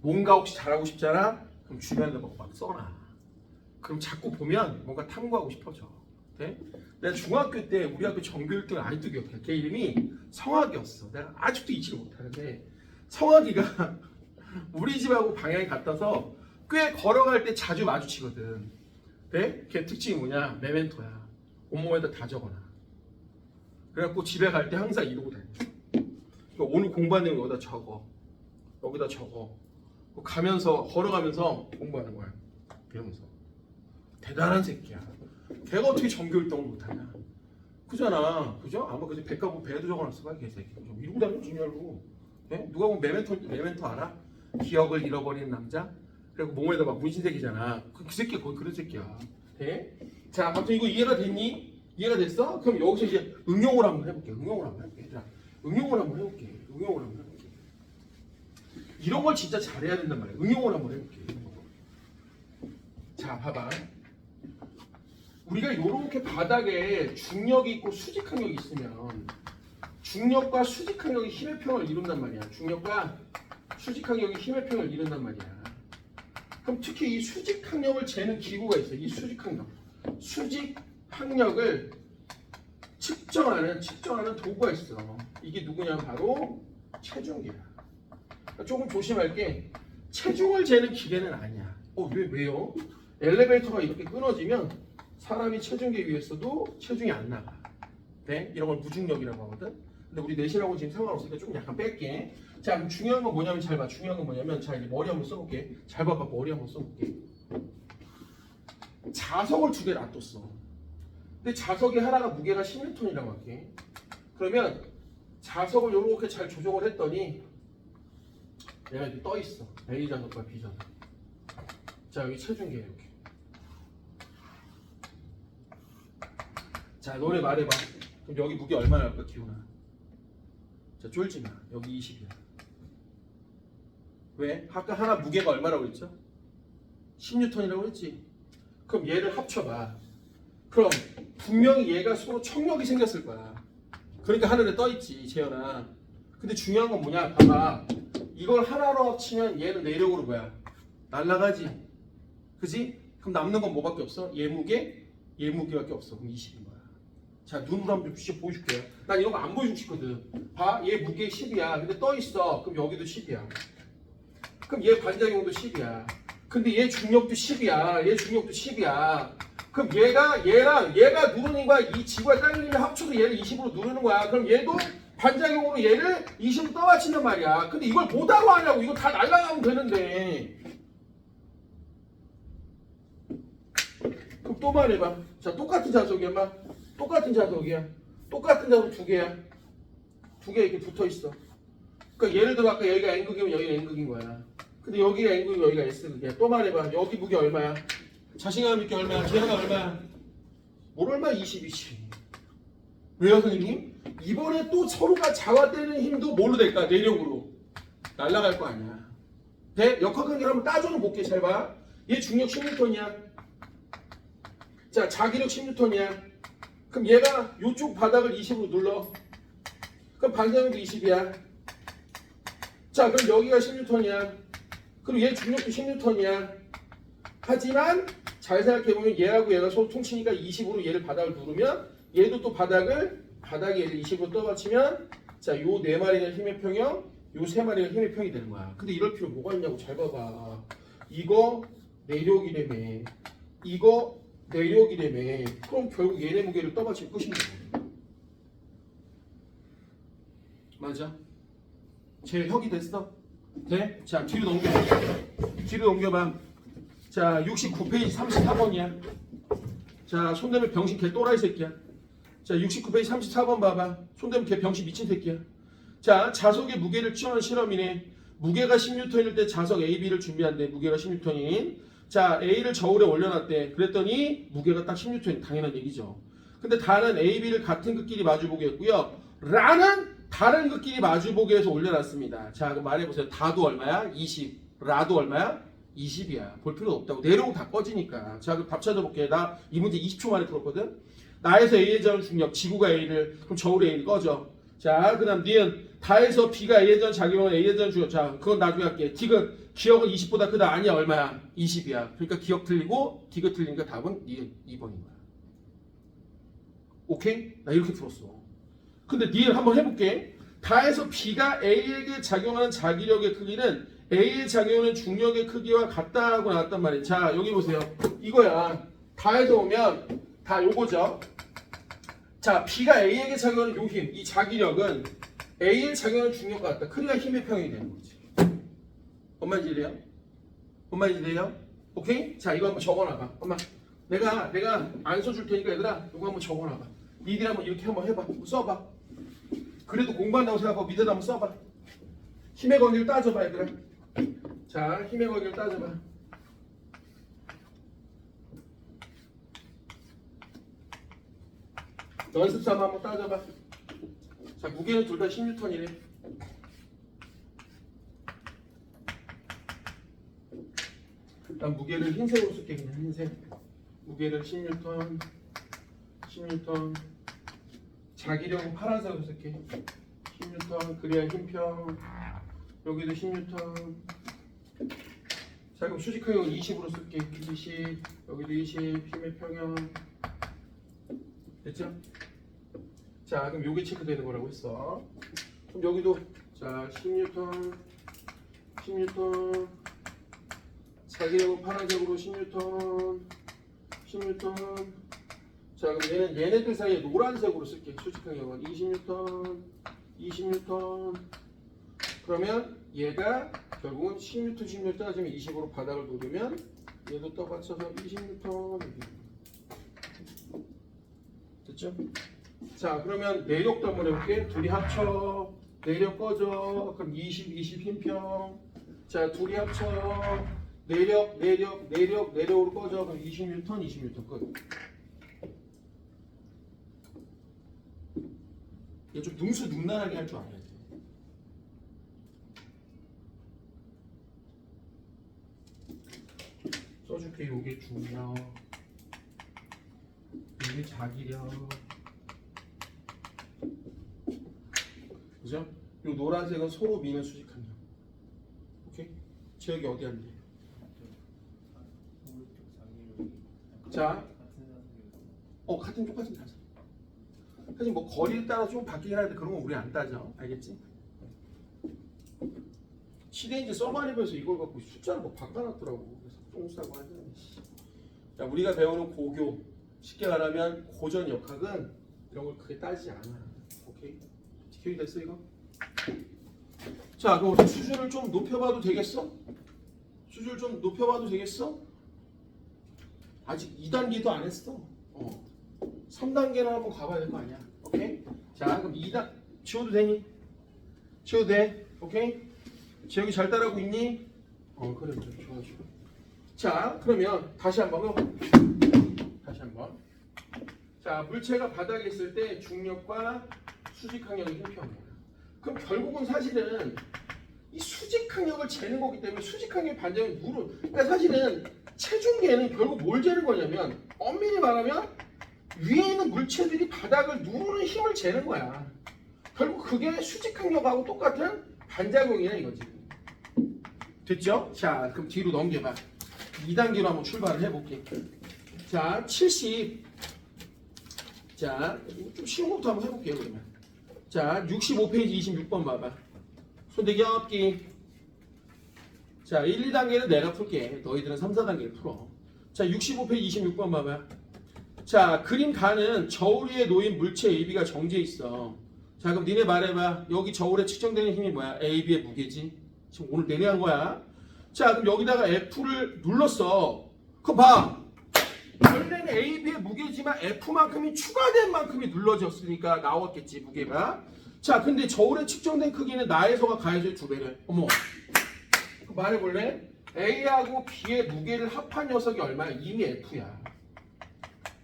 뭔가 혹시 잘하고 싶잖아? 그럼 주변에 막 써놔. 그럼 자꾸 보면 뭔가 탐구하고 싶어져. 네? 내가 중학교 때 우리 학교 전교 1등을 아직도 기억해. 걔 이름이 성학이었어. 내가 아직도 잊지를 못하는데 성학이가 우리 집하고 방향이 같아서 꽤 걸어갈 때 자주 마주치거든. 네? 걔 특징이 뭐냐? 메멘토야. 온몸에다 다 적어놔. 그래갖고 집에 갈 때 항상 이러고 다녀. 그러니까 오늘 공부한 내용 여기다 적어. 여기다 적어. 가면서 걸어가면서 공부하는 거야. 이러면서. 대단한 새끼야. 걔가 어떻게 전교 1등을 못하냐? 그잖아. 그죠? 아마 그저 백과부 배에도 적어놨을 거야, 개새끼. 이러고 다니는 중요하고. 네? 누가 보면 메멘토 알아? 기억을 잃어버리는 남자? 그리고 몸에다 막 문신새기잖아. 그 새끼가 거의 그런 새끼야. 네? 자, 아무튼 이거 이해가 됐니? 이해가 됐어? 그럼 여기서 이제 응용을 한번 해볼게. 응용을 한번 해볼게. 얘들아, 응용을 한번 해볼게. 응용을 한번 해볼게. 이런 걸 진짜 잘해야 된단 말이야. 응용을 한번 해볼게. 자, 봐봐. 우리가 이렇게 바닥에 중력이 있고 수직항력이 있으면 중력과 수직항력이 힘의 평을 이룬단 말이야. 중력과 수직항력이 힘의 평을 이룬단 말이야. 그럼 특히 이 수직항력을 재는 기구가 있어. 이 수직항력. 수직항력을 측정하는 도구가 있어. 이게 누구냐면 바로 체중계야. 그러니까 조금 조심할 게 체중을 재는 기계는 아니야. 왜요? 엘리베이터가 이렇게 끊어지면 사람이 체중계 위에서도 체중이 안 나가. 네? 이런 걸 무중력이라고 하거든. 근데 우리 내신하고 지금 상관없으니까 좀 약간 뺄게. 자, 그럼 중요한 건 뭐냐면 잘 봐. 중요한 건 뭐냐면 자, 이제 머리 한번 써볼게. 잘 봐봐. 머리 한번 써볼게. 자석을 두 개 놔뒀어. 근데 자석이 하나가 무게가 16톤이라고 할게. 그러면 자석을 이렇게 잘 조정을 했더니 얘가 이렇게 떠 있어. A 자석과 B 자석. 자, 여기 체중계 이렇게. 자, 너네 말해봐. 그럼 여기 무게 얼마나 할까, 기훈아? 자, 쫄지 마. 여기 20이야. 왜? 아까 하나 무게가 얼마라고 했죠? 10N이라고 했지. 그럼 얘를 합쳐봐. 그럼 분명히 얘가 서로 청력이 생겼을 거야. 그러니까 하늘에 떠있지, 재현아. 근데 중요한 건 뭐냐? 봐봐. 이걸 하나로 합치면 얘는 내력으로 뭐야? 날아가지. 그지? 그럼 남는 건 뭐밖에 없어? 얘 무게밖에 없어. 그럼 20인 거야. 자, 눈으로 한번 좀 보여줄게요. 난 이런 거 안 보여주고 싶거든. 봐, 얘 무게 10이야. 근데 떠있어. 그럼 여기도 10이야. 그럼 얘 반작용도 10이야. 근데 얘 중력도 10이야. 얘 중력도 10이야. 그럼 얘가 누르는 거야. 이 지구와 땅의 힘을 합쳐서 얘를 20으로 누르는 거야. 그럼 얘도 반작용으로 얘를 20으로 떠받친단 말이야. 근데 이걸 뭐다로 하냐고. 이거 다 날아가면 되는데. 그럼 또 말해봐. 자, 똑같은 자석이야, 마. 똑같은 자석이야. 똑같은 자석 두 개야. 두 개 이렇게 붙어 있어. 그러니까 예를 들어 아까 여기가 N극이면 여기가 N극인 거야. 근데 여기가 N극이면 여기가 S극이야. 또 말해봐. 여기 무게 얼마야? 자신감 있게 얼마야? 기회가 얼마야? 뭘 얼마? 20이지. 왜요, 선생님? 이번에 또 서로가 자화되는 힘도 뭘로 될까? 내력으로. 날아갈 거 아니야. 네? 역학관계를 한번 따져는 볼게. 잘 봐. 얘 중력 16톤이야. 자, 자기력 16톤이야. 그럼 얘가 이쪽 바닥을 20으로 눌러. 그럼 반사형도 20이야. 자, 그럼 여기가 16톤이야. 그럼 얘 중력도 16톤이야. 하지만 잘 생각해보면 얘하고 얘가 서로 통치니까 20으로 얘를 바닥을 누르면 얘도 또 바닥에 얘를 20으로 떠받치면 자, 요 네 마리가 힘의 평형, 요 세 마리가 힘의 평이 되는 거야. 근데 이럴 필요 뭐가 있냐고. 잘 봐봐. 이거 내력이라며. 이거 내력이라며. 그럼 결국 얘네 무게를 떠받치면 끝인 거야. 맞아? 제일 혁이 됐어? 돼? 자, 뒤로 넘겨봐. 뒤로 넘겨봐. 자, 69페이지 34번이야. 자, 손대면 병신 개 또라이 새끼야. 자, 69페이지 34번 봐봐. 손대면 개 병신 미친 새끼야. 자, 자석의 무게를 취하는 실험이네. 무게가 10N일 때 자석 AB를 준비한대. 무게가 10N인. 자, A를 저울에 올려놨대. 그랬더니 무게가 딱 10N. 당연한 얘기죠. 근데 다는 AB를 같은 극끼리 마주보게 했고요. 라는 다른 극끼리 마주보게 해서 올려놨습니다. 자, 그럼 말해보세요. 다도 얼마야? 20. 라도 얼마야? 20이야. 볼 필요 없다고. 내려오면 다 꺼지니까. 자, 그럼 답 찾아볼게. 나 이 문제 20초 만에 풀었거든. 나에서 A에 대한 중력, 지구가 A를, 그럼 저울에 A를 꺼져. 자, 그 다음 니은 다에서 B가 A에 대한 작용은 A에 대한 중력. 자, 그건 나중에 할게. 디귿 기억은 20보다 크다. 아니야. 얼마야? 20이야. 그러니까 기억 틀리고 디귿 틀리니까 답은 니은 2번인 거야. 오케이? 나 이렇게 풀었어. 근데 니은 한번 해볼게. 다에서 B가 A에게 작용하는 자기력의 크기는 A에 작용하는 중력의 크기와 같다고 나왔단 말이에요. 자, 여기 보세요. 이거야. 다에서 오면 다 요거죠. 자, B가 A에게 작용하는 요 힘, 이 자기력은 A에 작용하는 중력과 같다. 크기가 힘의 평이 되는 거지. 엄마 이제래요? 엄마 이제래요? 오케이? 자, 이거 한번 적어놔봐. 엄마, 내가 안 써줄 테니까 얘들아, 이거 한번 적어놔봐. 니들 한번 이렇게 한번 해봐. 써봐. 그래도 공부한다고 생각하고 밑에다 한번 써봐. 힘의 관계를 따져봐, 얘들아. 자, 힘의 관계를 따져봐. 연습 삼아 한번 따져봐. 자, 무게는 둘 다 10N이네. 난 무게를 흰색으로 쓸게. 그냥 흰색. 무게를 10N. 자기력은 파란색으로 쓸게. 10N. 그래야 힘평. 여기도 10N. 자, 그럼 수직항력은 20으로 쓸게. 20. 여기도 20. 힘의 평형. 됐죠? 자, 그럼 요게 체크되는 거라고 했어. 그럼 여기도 자, 10N. 자기력은 파란색으로 10N. 자, 그럼 얘네들 사이에 노란색으로 쓸게. 수직항력은 20N. 그러면 얘가 결국은 10N 따지면 20으로 바닥을 누르면 얘도 떠받쳐서 20N. 됐죠? 자, 그러면 내력도 한번 해볼게. 둘이 합쳐. 내력 꺼져. 그럼 20 힘평. 자, 둘이 합쳐. 내력으로 꺼져. 그럼 20N 끝. 얘 좀 능수능란하게 할 줄 알아야 돼. 써줄게. 요게 중력, 요게 자기력. 그죠? 요 노란색은 서로 미는 수직항력. 오케이? 지역이 어디 앉니? 자, 같은 똑같은 자세. 사실 뭐 거리에 따라 좀 바뀌긴 하는데 그런 건 우리 안 따져. 알겠지? 시대인지 써마리에서 이걸 갖고 숫자를 뭐 바꿔놨더라고. 그래서 똥 싸고 하더니. 자, 우리가 배우는 고교, 쉽게 말하면 고전 역학은 이런 걸 크게 따지지 않아. 오케이? 기억이 됐어 이거? 자, 그럼 우리 수준을 좀 높여봐도 되겠어? 수준을 좀 높여봐도 되겠어? 아직 2단계도 안 했어. 3단계를 한번 가봐야 될 거 아니야. 오케이? 자, 그럼 2단 지워도 되니? 지워도 돼? 오케이? 지혁이 잘 따라하고 있니? 그래, 좋아. 자, 그러면 다시 한번. 자, 물체가 바닥에 있을 때 중력과 수직항력의 힘평이야. 그럼 결국은 사실은 이 수직항력을 재는 거기 때문에 수직항력의 반작용이 그러니까 사실은 체중계는 결국 뭘 재는 거냐면 엄밀히 말하면 위에 있는 물체들이 바닥을 누르는 힘을 재는 거야. 결국 그게 수직항력하고 똑같은 반작용이야 이거지. 됐죠? 자, 그럼 뒤로 넘겨봐. 2단계로 한번 출발을 해볼게. 자, 70. 자, 좀 쉬운 것부터 한번 해볼게요, 그러면. 자, 65페이지 26번 봐봐. 손대기 없기. 자, 1, 2단계는 내가 풀게. 너희들은 3, 4단계를 풀어. 자, 65페이지 26번 봐봐. 자, 그림 가는 저울 위에 놓인 물체 AB가 정지해 있어. 자, 그럼 니네 말해봐. 여기 저울에 측정되는 힘이 뭐야? AB의 무게지. 지금 오늘 내내 한 거야. 자, 그럼 여기다가 F를 눌렀어. 그거 봐. 원래는 AB의 무게지만 F만큼이 추가된 만큼이 눌러졌으니까 나왔겠지, 무게가. 자, 근데 저울에 측정된 크기는 나에서가 가해져의 2배래. 어머. 말해볼래? A하고 B의 무게를 합한 녀석이 얼마야? 이미 F야.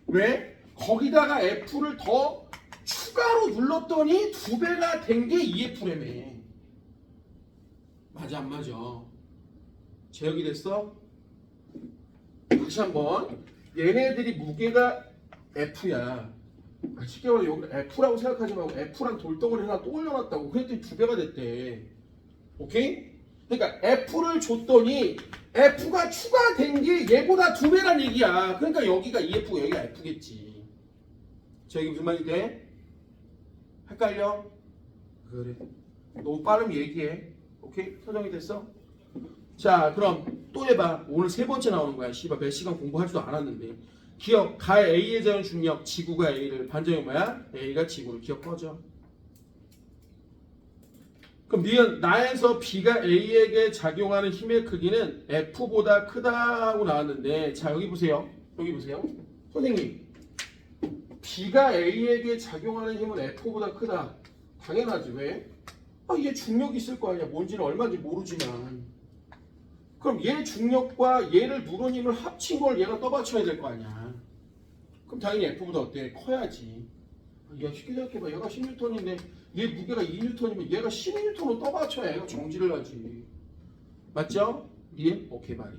왜? 거기다가 F를 더 추가로 눌렀더니 2배가 된 게 2F라며. 맞아 안 맞아? 제역이 됐어? 다시 한번. 얘네들이 무게가 F야. 쉽게 말해 여기 F라고 생각하지 말고 F랑 돌덩어리 하나 또 올려놨다고. 그랬더니 2배가 됐대. 오케이? 그러니까 F를 줬더니 F가 추가된 게 얘보다 2배란 얘기야. 그러니까 여기가 EF고 여기가 F겠지. 자, 이게 무슨 말이 돼? 헷갈려? 그래. 너무 빠르면 얘기해. 오케이? 설정이 됐어? 자, 그럼 또 해봐. 오늘 3번째 나오는 거야. 씨발 몇 시간 공부하지도 않았는데. 기억, 가의 A의 자연 중력, 지구가 A를 반정이 뭐야? A가 지구를 기억 꺼져. 그럼 니은 나에서 B가 A에게 작용하는 힘의 크기는 F보다 크다고 나왔는데, 자 여기 보세요. 여기 보세요. 선생님, B가 A에게 작용하는 힘은 F보다 크다. 당연하지. 왜? 얘 중력이 있을 거 아니야. 뭔지는 얼마인지 모르지만. 그럼 얘 중력과 얘를 누른 힘을 합친 걸 얘가 떠받쳐야 될 거 아니야. 그럼 당연히 F보다 어때? 커야지. 야, 쉽게 생각해봐. 얘가 10N인데 얘 무게가 2N이면 얘가 12N로 떠받쳐야 얘가 정지를 하지. 맞죠? 예? 오케이 말이.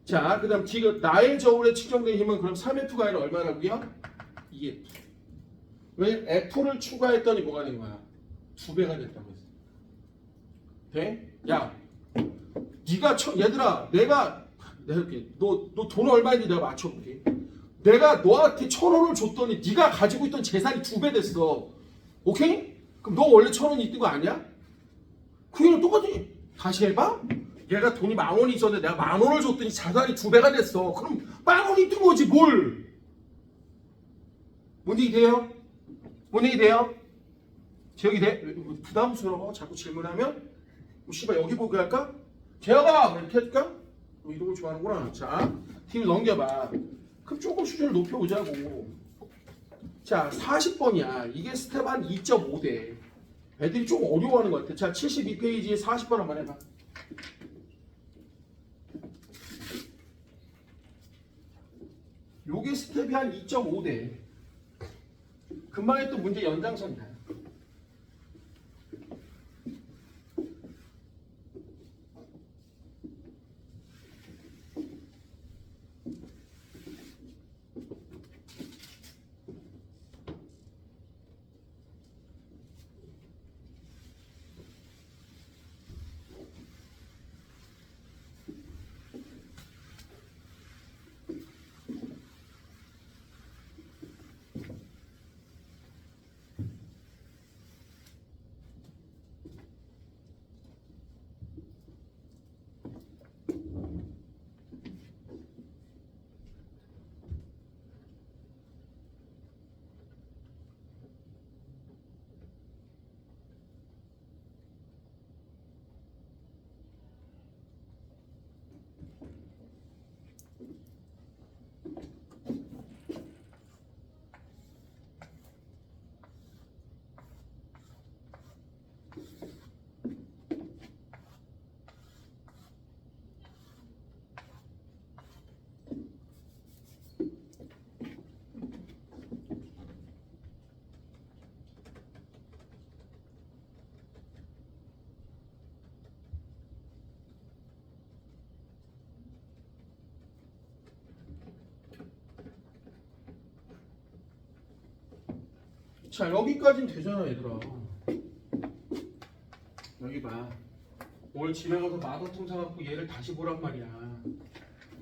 자, 그 다음 지금 나의 저울에 측정된 힘은 그럼 3F가 아니라 얼마라고요? 2F. 왜? F를 추가했더니 뭐가 된 거야? 2배가 됐다고 했어. 돼? 야, 네가 얘들아, 내가 이렇게 너 돈 얼마인지 내가 맞춰볼게. 내가 너한테 1,000원을 줬더니 네가 가지고 있던 재산이 2배 됐어. 오케이? 그럼 너 원래 1,000원이 있던 거 아니야? 그게 똑같이 다시 해봐. 얘가 돈이 10,000원이 있었는데 내가 10,000원을 줬더니 자산이 2배가 됐어. 그럼 10,000원이 뜬 거지 뭘? 뭔 얘기 돼요? 뭔 얘기 돼요? 제역이 돼? 부담스러워. 자꾸 질문하면 씨발 여기 보게 할까? 재혁아! 이렇게 할까? 이런 걸 좋아하는구나. 자, 팀을 넘겨봐. 그럼 조금 수준을 높여보자고. 자, 40번이야. 이게 스텝 한 2.5대. 애들이 좀 어려워하는 것 같아. 자, 72페이지에 40번 한번 해봐. 요게 스텝이 한 2.5대. 금방 했던 문제 연장선이다. 자, 여기까지는 되잖아 얘들아. 여기 봐. 오늘 집에 가서 마더통 사갖고 얘를 다시 보란 말이야.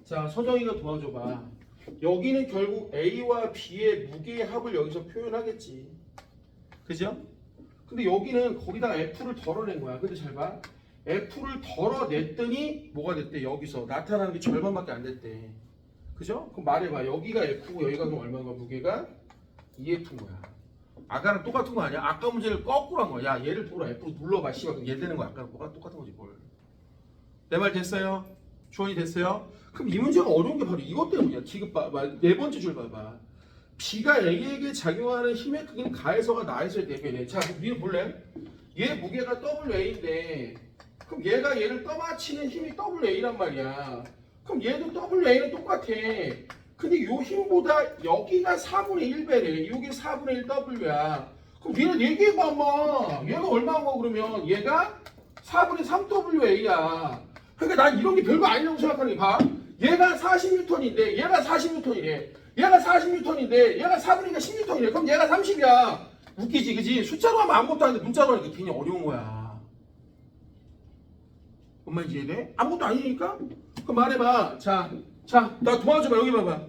자, 서정이가 도와줘봐. 여기는 결국 A와 B의 무게의 합을 여기서 표현하겠지. 그죠? 근데 여기는 거기다가 F를 덜어낸 거야. 근데 잘 봐. F를 덜어냈더니 뭐가 됐대? 여기서 나타나는 게 절반밖에 안 됐대. 그죠? 그럼 말해봐. 여기가 F고 여기가 그럼 얼마인 거야? 무게가 2F인 거야. 아까랑 똑같은 거 아니야? 아까 문제를 거꾸로 한 거야. 야, 얘를 보라. F로 눌러봐. 씨발. 그럼 얘 되는 거야. 아까랑 뭐가 똑같은 거지 뭘. 내 말 됐어요? 조언이 됐어요? 그럼 이 문제가 어려운 게 바로 이것 때문이야. 지금 네 번째 줄 봐봐. B가 A에게 작용하는 힘의 크기는 가에서가 나에서의 대변이야. 자, 니는 볼래? 얘 무게가 WA인데 그럼 얘가 얘를 떠받치는 힘이 WA란 말이야. 그럼 얘도 WA는 똑같아. 근데 요 힘보다 여기가 4분의 1배래. 여기 4분의 1 W야. 그럼 얘는 얘기해봐, 엄마. 얘가 얼마인 거 그러면? 얘가 4분의 3 WA야. 그러니까 난 이런 게 별거 아니라고 생각하는 게 봐. 얘가 40N인데 얘가 40N이래. 얘가 40N인데 얘가 4분의 1가 10N이래. 그럼 얘가 30이야. 웃기지, 그지? 숫자로 하면 아무것도 아닌데 문자로 하니까 괜히 어려운 거야. 엄마 이제 이해돼? 아무것도 아니니까? 그럼 말해봐. 자, 나 도와줘봐. 여기 봐봐.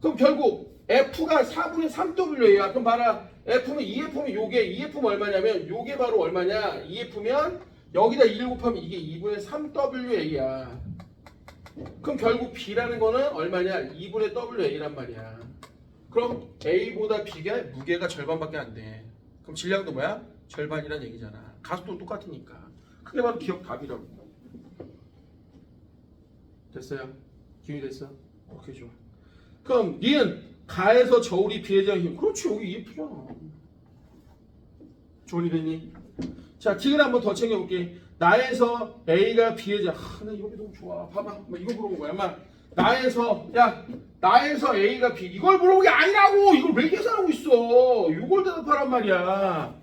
그럼 결국 F가 4분의 3W야. 그럼 봐라. F는 2F면 요게 2F면 얼마냐면 요게 바로 얼마냐? 2F면 여기다 1 곱하면 이게 2분의 3WA야. 그럼 결국 B라는 거는 얼마냐? 2분의 WA란 말이야. 그럼 A보다 B가 무게가 절반밖에 안 돼. 그럼 질량도 뭐야? 절반이란 얘기잖아. 가속도는 똑같으니까. 그게 바로 기억 답이라고. 됐어요? 기운이 됐어? 오케이, 좋아. 그럼 니은 가에서 저울이 비례자의 힘. 그렇지, 여기 EF잖아. 조언이 됐니? 자, T를 한번 더 챙겨볼게. 나에서 A가 B의 나 이거 너무 좋아. 봐봐. 이거 물어본 거야. 엄마. 나에서 A가 B. 이걸 물어본 게 아니라고. 이걸 왜 계산하고 있어? 이걸 대답하란 말이야.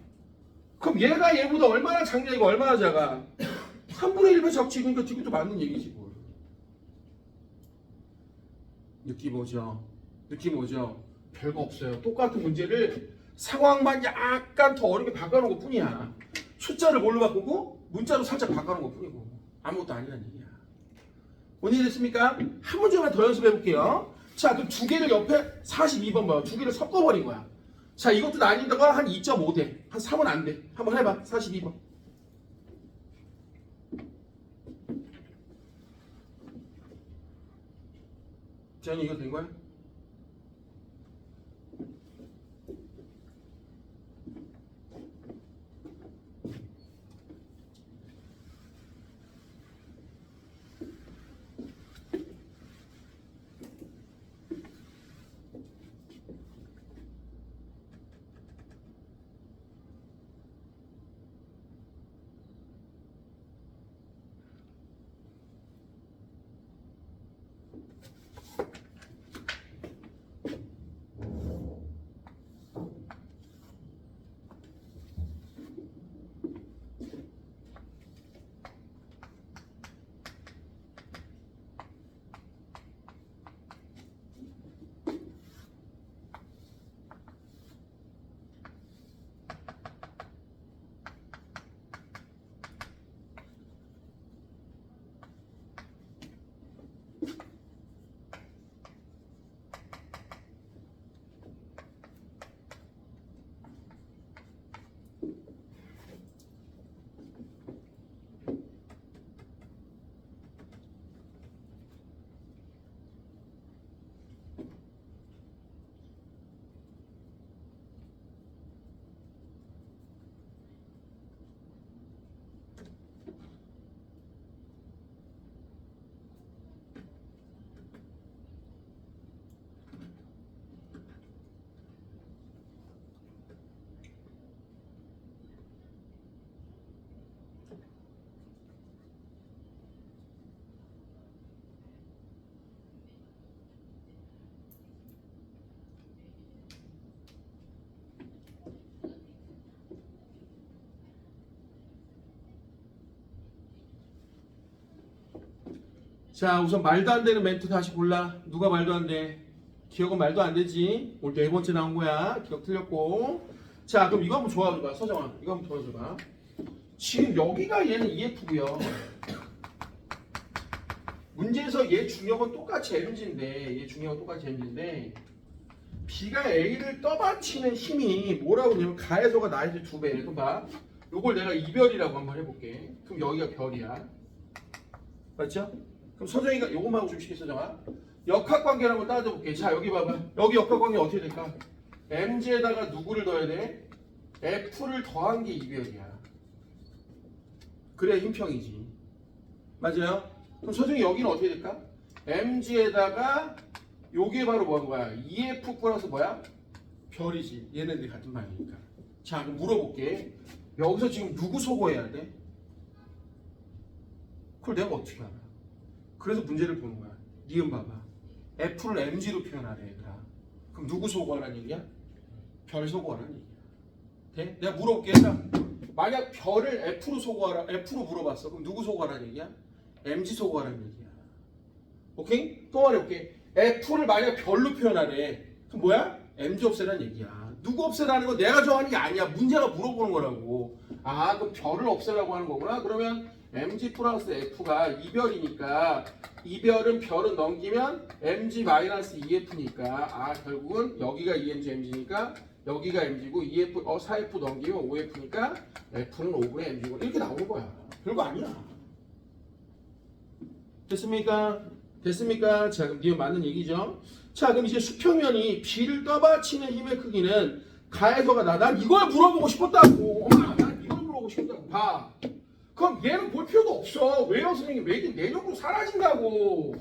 그럼 얘가 얘보다 얼마나 작냐? 이거 얼마나 작아? 3분의 1배 작지. 그러니까 지금도 맞는 얘기지 뭘. 느낌 오죠? 별거 없어요. 똑같은 문제를 상황만 약간 더 어렵게 바꿔놓은 것 뿐이야. 숫자를 뭘로 바꾸고 문자로 살짝 바꿔놓은 것 뿐이고 아무것도 아니란 얘기야. 오늘 됐습니까? 한 문제만 더 연습해 볼게요. 자, 그럼 두 개를 옆에 42번 봐요. 두 개를 섞어버린 거야. 자, 이것도 나뉜다가 한 2.5대. 한 3은 안 돼. 한번 해봐. 42번. 재현이 이거 된 거야? 자, 우선 말도 안 되는 멘트 다시 골라. 누가 말도 안 돼? 기억은 말도 안 되지. 오늘 네 번째 나온 거야. 기억 틀렸고. 자, 그럼 이거 한번 도와줘봐. 서정아, 이거 한번 도와줘봐. 지금 여기가 얘는 EF고요. 문제에서 얘 중력은 똑같이 mg인데 얘 중력은 똑같이 mg인데 B가 A를 떠받치는 힘이 뭐라고 하냐면 가해서가 나에서 2배. 그럼 봐. 요걸 내가 이별이라고 한번 해볼게. 그럼 여기가 별이야. 맞죠? 그럼 서정이가 요것만 하고 좀 쉽게 서정아. 역학관계를 한번 따져볼게. 자 여기 봐봐. 여기 역학관계 어떻게 될까? mg에다가 누구를 더해야 돼? f를 더한 게 이별이야. 그래야 힘평이지. 맞아요? 그럼 서정이 여기는 어떻게 될까? mg에다가 요게 바로 뭐 한 거야? 2f 플러스 뭐야? 별이지. 얘네들이 같은 방이니까. 자 그럼 물어볼게. 여기서 지금 누구 소거해야 돼? 그걸 내가 어떻게 알아? 그래서 문제를 보는 거야. 니은 봐봐. f를 mg로 표현하래 얘들아. 그럼 누구 소거하라는 얘기야? 별 소거하라는 얘기야. 돼? 내가 물어볼게. 자, 만약 별을 f로 소거하라, f로 물어봤어. 그럼 누구 소거하라는 얘기야? mg 소거하라는 얘기야. 오케이? 또 말해볼게. f를 만약 별로 표현하래. 그럼 뭐야? mg 없애라는 얘기야. 누구 없애라는 건 내가 정하는 게 아니야. 문제가 물어보는 거라고. 아, 그럼 별을 없애라고 하는 거구나. 그러면 mg 플러스 f가 이별이니까 이별은 별은 넘기면 mg 마이너스 2f니까 아 결국은 여기가 2mg mg니까 여기가 mg고 2f 4f 넘기면 5f니까 f는 5분의 mg고 이렇게 나오는 거야. 별거 아니야. 됐습니까? 됐습니까? 자 그럼 니은 맞는 얘기죠. 자 그럼 이제 수평면이 B를 떠받치는 힘의 크기는 가해서가 난 이걸 물어보고 싶었다고. 엄마 난 이걸 물어보고 싶었다고. 봐. 그럼 얘는 볼 필요도 없어. 왜요 선생님? 왜 이게 내력으로 사라진다고.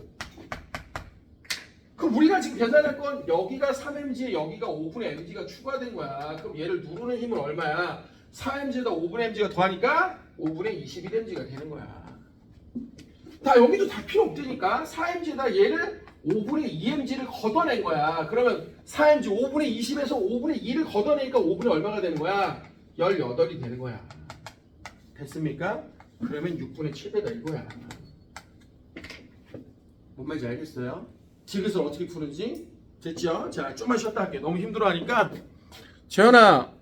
그럼 우리가 지금 계산할 건 여기가 3mg에 여기가 5분의 mg가 추가된 거야. 그럼 얘를 누르는 힘은 얼마야? 4mg에다 5분의 mg가 더하니까 5분의 21mg가 되는 거야. 다 여기도 다 필요 없다니까. 4mg에다 얘를 5분의 2mg를 걷어낸 거야. 그러면 4mg 5분의 20에서 5분의 2를 걷어내니까 5분의 얼마가 되는 거야? 18이 되는 거야. 됐습니까? 그러면 6분의 7배가 이거야. 뭔 말인지 알겠어요? 지그릇을 어떻게 푸는지? 됐죠? 자, 좀만 쉬었다 할게. 너무 힘들어하니까 재현아